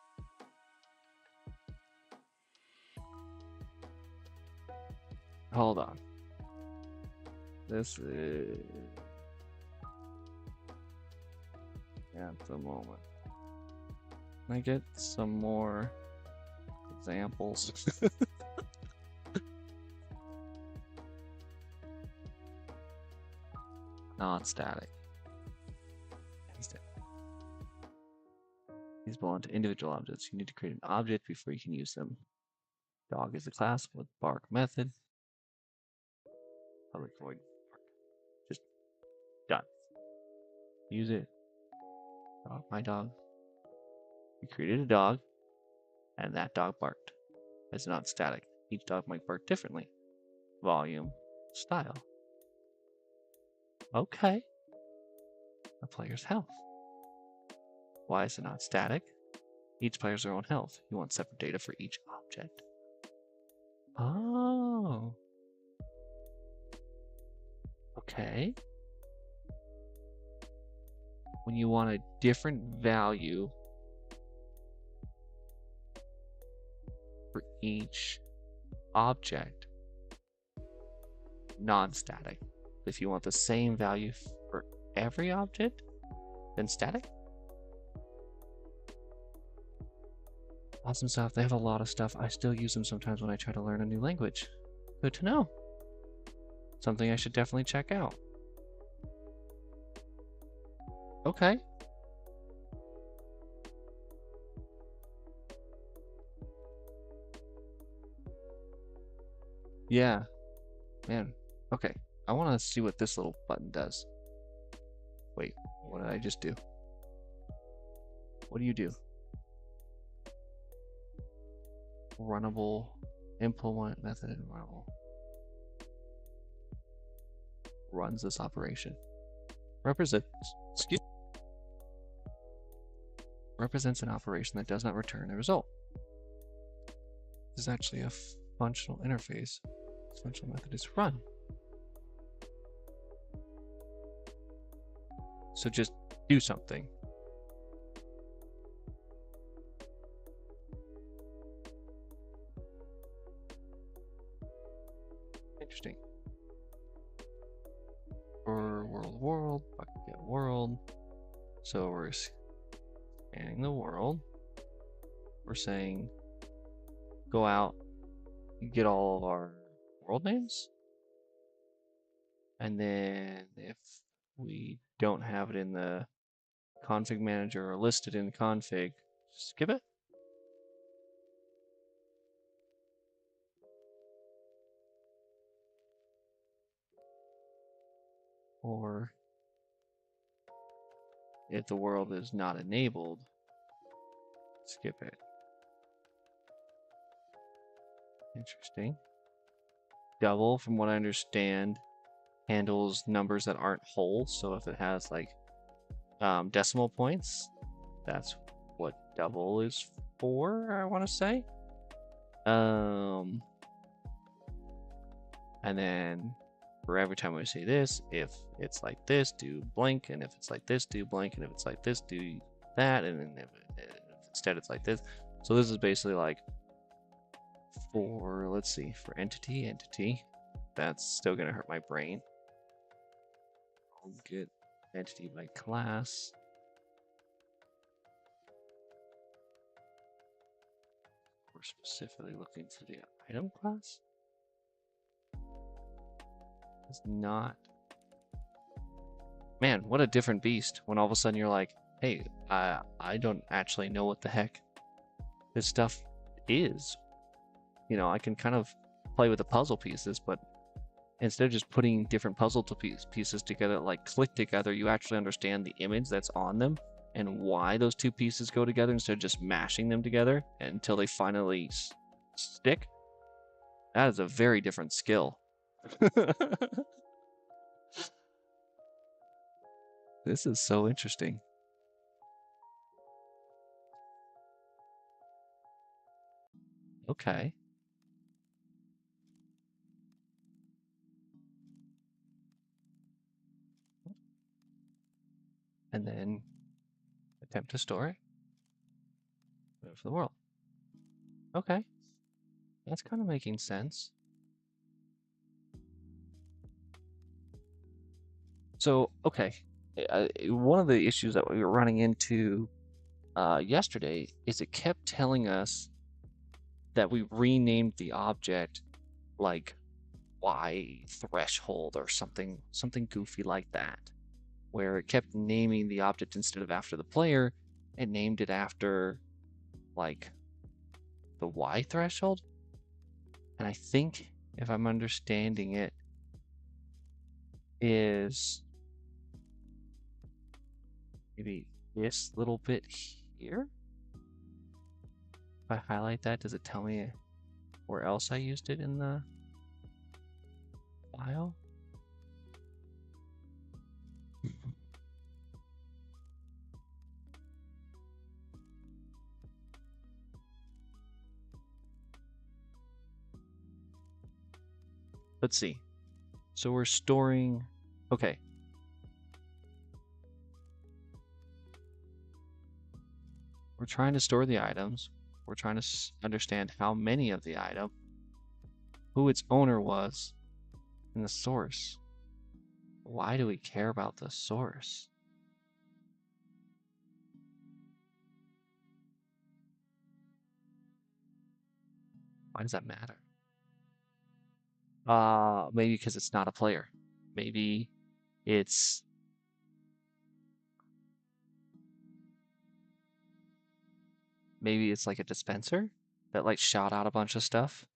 Hold on. This is at the moment. Can I get some more examples? Not static. These belong to individual objects. You need to create an object before you can use them. Dog is a class with bark method. Public void bark. Just done. Use it. Dog, my dog. We created a dog, and that dog barked. It's not static. Each dog might bark differently. Volume, style. Okay. A player's health. Why is it not static? Each player has their own health. You want separate data for each object. Oh. Okay. When you want a different value for each object, non-static. If you want the same value for every object, then static. Awesome stuff. They have a lot of stuff. I still use them sometimes when I try to learn a new language. Good to know. Something I should definitely check out. Okay. Yeah. Man. Okay. I want to see what this little button does. Wait. What did I just do? What do you do? Runnable, implement method, and runnable. Runs this operation. Represents an operation that does not return a result. This is actually a functional interface. This functional method is run. So just do something. Interesting. For world, bucket get world. So we're scanning the world. We're saying go out, get all of our world names. And then if we don't have it in the config manager or listed in config, skip it. Or if the world is not enabled, skip it. Interesting. Double, from what I understand, handles numbers that aren't whole. So if it has like decimal points, that's what double is for, I want to say. And then for every time we say this, if it's like this, do blank, and if it's like this, do blank, and if it's like this, do that, and then if instead it's like this. So this is basically like for, let's see, for entity, that's still gonna hurt my brain. I'll get entity by class. We're specifically looking for the item class. It's not. Man, what a different beast when all of a sudden you're like, hey, I don't actually know what the heck this stuff is. You know, I can kind of play with the puzzle pieces, but instead of just putting different puzzle pieces together, like click together, you actually understand the image that's on them and why those two pieces go together instead of just mashing them together until they finally stick. That is a very different skill. This is so interesting. Okay. And then attempt to store it. Move for the world. Okay. That's kind of making sense. So, okay. one of the issues that we were running into yesterday is it kept telling us that we renamed the object like Y threshold or something goofy like that, where it kept naming the object instead of after the player, it named it after like the Y threshold. And I think if I'm understanding it is maybe this little bit here. If I highlight that, does it tell me where else I used it in the file? Let's see. So we're storing, okay. We're trying to store the items. We're trying to understand how many of the item, who its owner was, and the source. Why do we care about the source? Why does that matter? Maybe because it's not a player. Maybe it's like a dispenser that like shot out a bunch of stuff.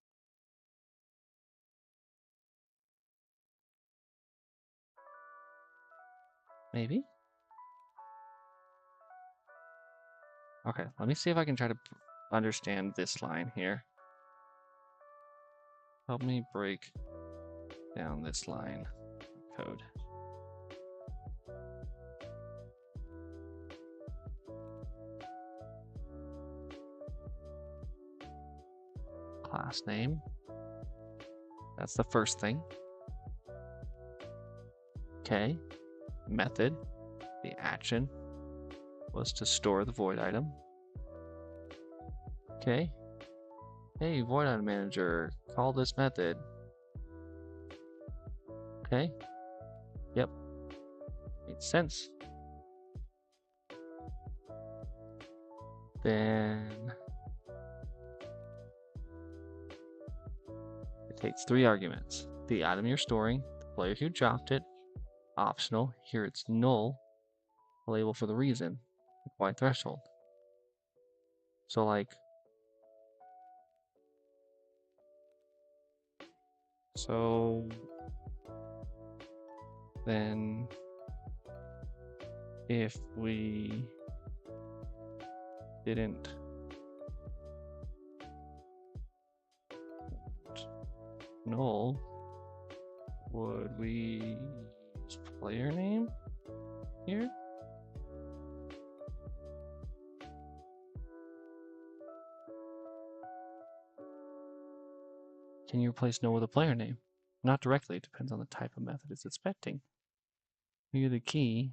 Maybe. Okay, let me see if I can try to understand this line here. Help me break down this line of code. Class name. That's the first thing. Okay. Method. The action was to store the void item. Okay. Hey, void item manager, call this method. Okay. Yep. Makes sense. Then it takes 3 arguments. The item you're storing, the player who dropped it, optional, here it's null, a label for the reason, like Y threshold. So like, so then if we didn't null, would we use player name here? Can you replace null with a player name? Not directly, it depends on the type of method it's expecting. Here the key.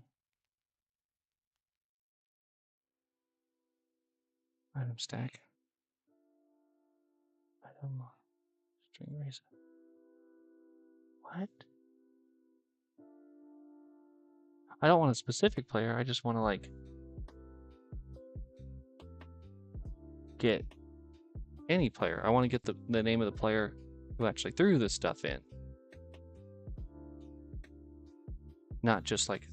Item stack. Item string reason. What? I don't want a specific player, I just want to like get any player. I want to get the name of the player who actually threw this stuff in. Not just like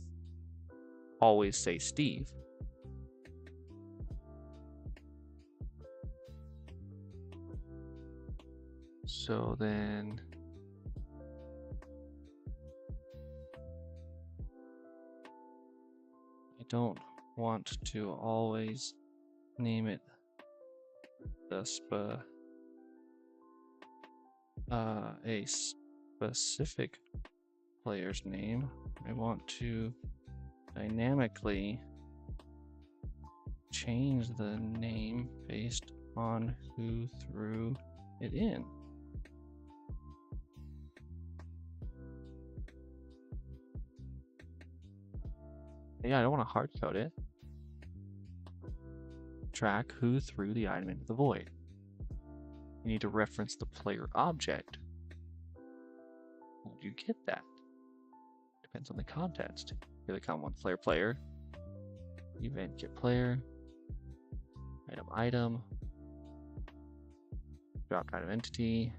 always say Steve. So then I don't want to always name it a specific player's name. I want to dynamically change the name based on who threw it in. Yeah, I don't want to hard code it. Track who threw the item into the void. You need to reference the player object. How do you get that? Depends on the context. Here they come, one player, event get player, item, dropped item entity.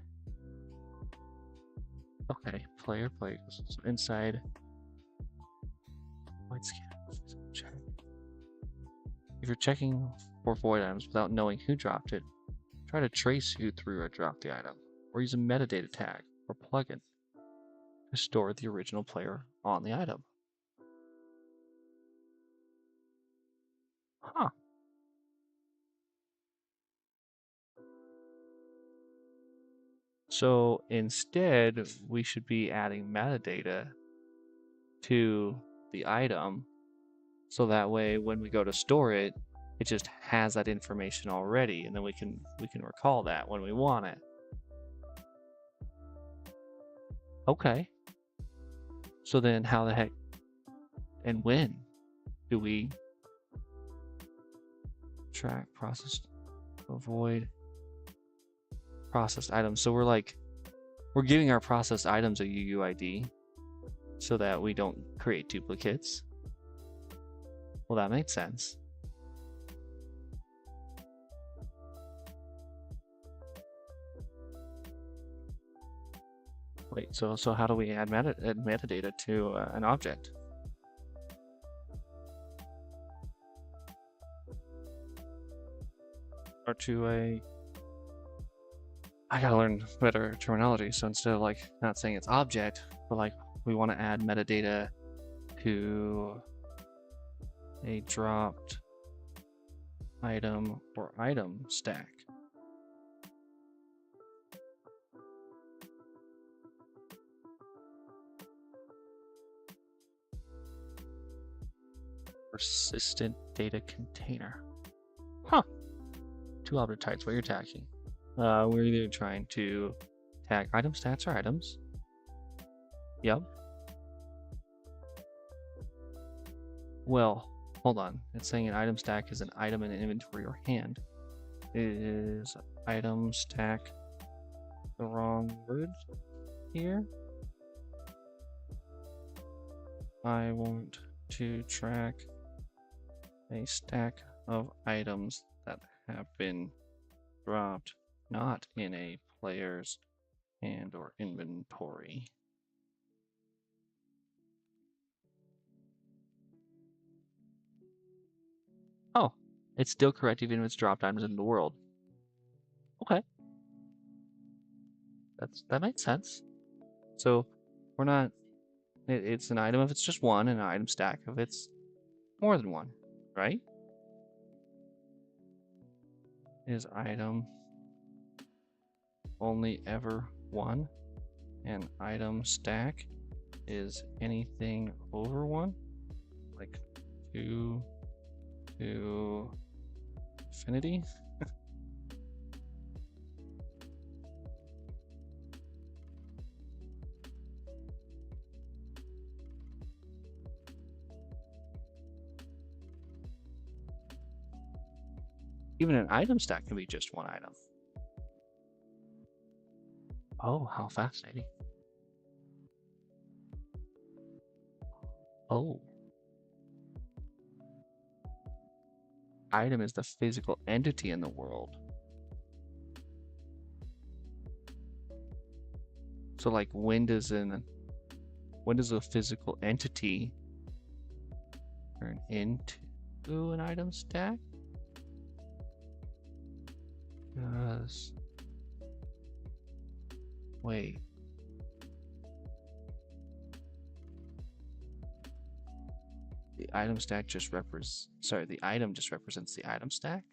Okay, player. So inside void scan, check. If you're checking for void items without knowing who dropped it, try to trace who threw or dropped the item, or use a metadata tag or plugin to store the original player on the item. Huh. So instead, we should be adding metadata to the item, so that way when we go to store it, it just has that information already, and then we can recall that when we want it. Okay. So then how the heck and when do we track processed avoid processed items? So we're giving our processed items a UUID so that we don't create duplicates. Well, that makes sense. Wait, so how do we add metadata to an object? Or to a... I gotta learn better terminology. So instead of like not saying it's object, but like we want to add metadata to a dropped item or item stack. Persistent data container. Huh. Two object types. What you're tagging? We're either trying to tag item stats or items. Yep. Well, hold on. It's saying an item stack is an item in an inventory or hand. Is item stack the wrong word here? I want to track a stack of items that have been dropped not in a player's hand or inventory. Oh, it's still correct even if it's dropped items in the world. Okay. That makes sense. So we're not, it's an item if it's just one, and an item stack if it's more than one, right? Is item only ever one, and item stack is anything over one, like 2 to infinity. Even an item stack can be just one item. Oh, how fascinating. Oh. Item is the physical entity in the world. So like when does a physical entity turn into an item stack? Wait. The item stack just the item just represents the item stack?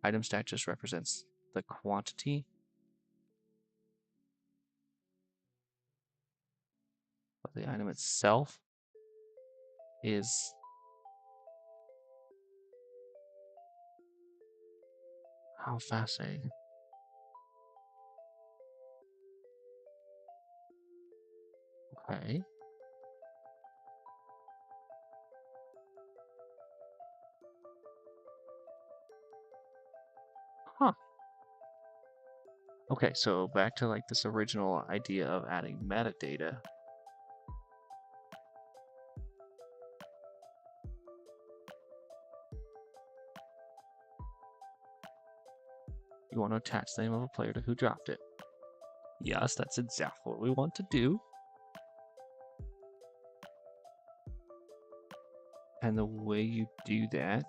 Item stack just represents the quantity? But the item itself is... How fascinating. Okay. Huh. Okay, so back to like this original idea of adding metadata. You want to attach the name of a player to who dropped it. Yes, that's exactly what we want to do. And the way you do that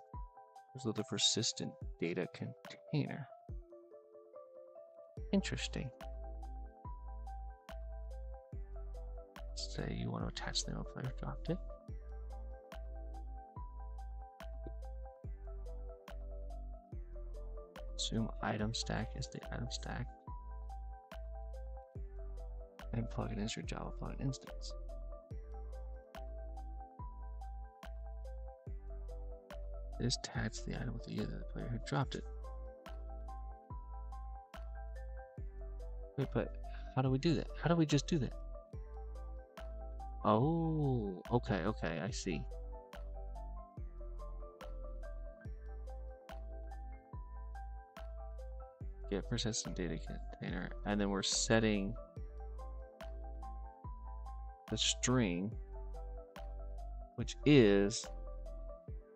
is with a persistent data container. Interesting. Say you want to attach the name of a player who dropped it. Assume item stack is the item stack. And plug it into your Java plugin instance. This tags the item with the year of the player who dropped it. Wait, but how do we do that? How do we just do that? Oh, okay, I see. Get persistent data container, and then we're setting the string, which is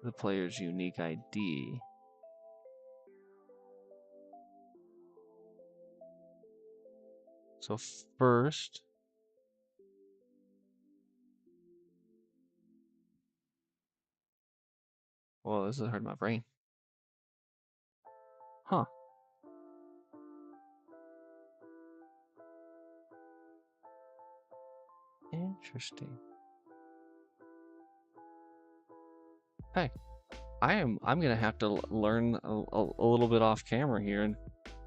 the player's unique ID. So first, well, this is hurting my brain. Huh. Interesting. Hey, I'm gonna have to learn a little bit off camera here and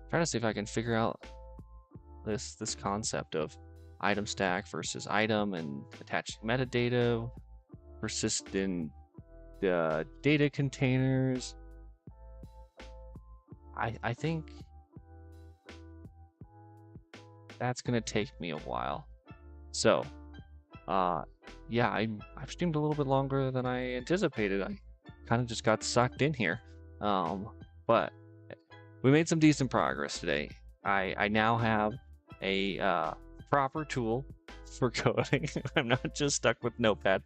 try to see if I can figure out this concept of item stack versus item and attaching metadata, persistent data containers. I think that's gonna take me a while. So, yeah, I've streamed a little bit longer than I anticipated. I kind of just got sucked in here, but we made some decent progress today. I now have a proper tool for coding. I'm not just stuck with Notepad++.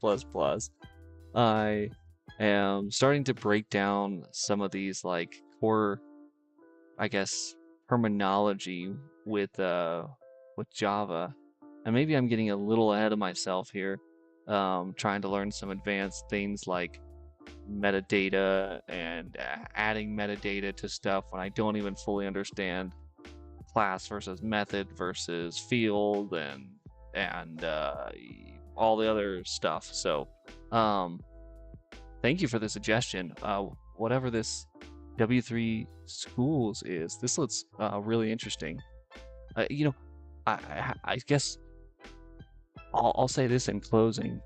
I am starting to break down some of these like core, I guess, terminology with Java. And maybe I'm getting a little ahead of myself here, trying to learn some advanced things like metadata and adding metadata to stuff when I don't even fully understand class versus method versus field and all the other stuff. So thank you for the suggestion. Whatever this W3 schools is, this looks really interesting. You know, I guess I'll say this in closing.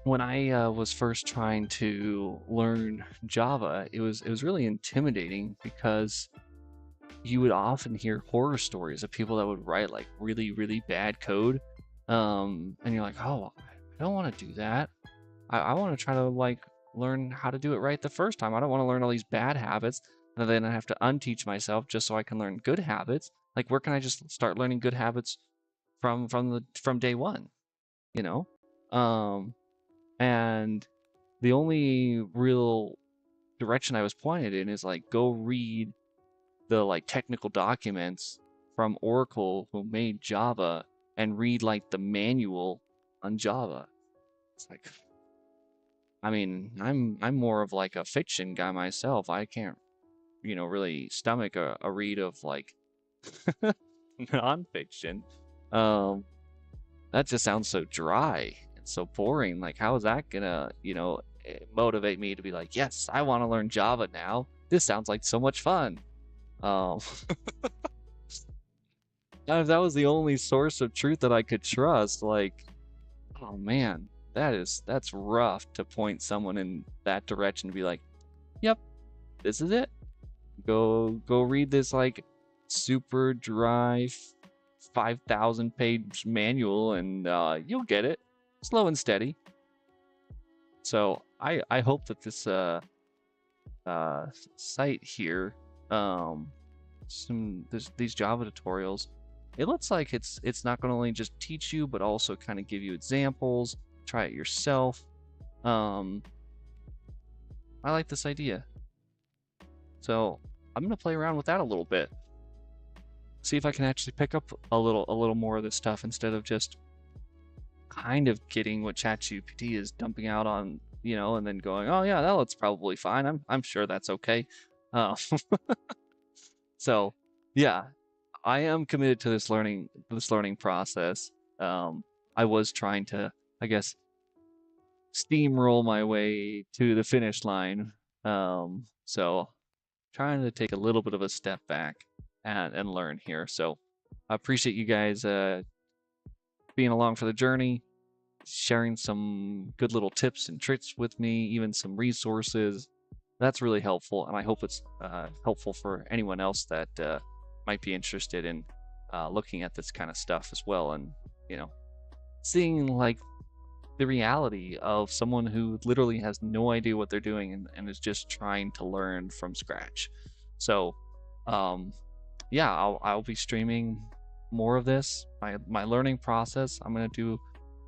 When I was first trying to learn Java, it was really intimidating because you would often hear horror stories of people that would write like really bad code, and you're like, oh, I don't want to do that. I want to try to like learn how to do it right the first time. I don't want to learn all these bad habits and then I have to unteach myself just so I can learn good habits. Like, where can I just start learning good habits from day one? You know, and the only real direction I was pointed in is like, go read the like technical documents from Oracle who made Java and read like the manual on Java. It's like, I mean, I'm more of like a fiction guy myself. I can't, really stomach a read of like nonfiction. That just sounds so dry and so boring. Like, how is that gonna, motivate me to be like, yes, I want to learn Java now. This sounds like so much fun. If that was the only source of truth that I could trust, like, oh man, that's rough to point someone in that direction to be like, yep, this is it. Go read this like super dry 5,000 page manual and you'll get it, slow and steady. So I hope that this site here, these Java tutorials, it looks like it's not going to only just teach you but also kind of give you examples, try it yourself. I like this idea, so I'm gonna play around with that a little bit. see if I can actually pick up a little more of this stuff instead of just kind of getting what ChatGPT is dumping out on, and then going, oh yeah, that looks probably fine. I'm sure that's okay. Uh, so yeah, I am committed to this learning process. Um, I was trying to, I guess, steamroll my way to the finish line. So trying to take a little bit of a step back and learn here. So I appreciate you guys being along for the journey, sharing some good little tips and tricks with me, even some resources. That's really helpful, and I hope it's helpful for anyone else that might be interested in looking at this kind of stuff as well, and you know, seeing like the reality of someone who literally has no idea what they're doing and is just trying to learn from scratch. So, um, yeah, I'll be streaming more of this. My learning process. I'm gonna do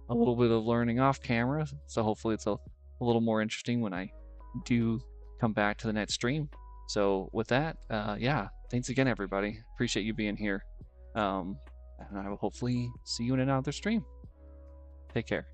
a little bit of learning off camera, so hopefully it's a little more interesting when I do come back to the next stream. So with that, yeah, thanks again, everybody. Appreciate you being here. And I will hopefully see you in another stream. Take care.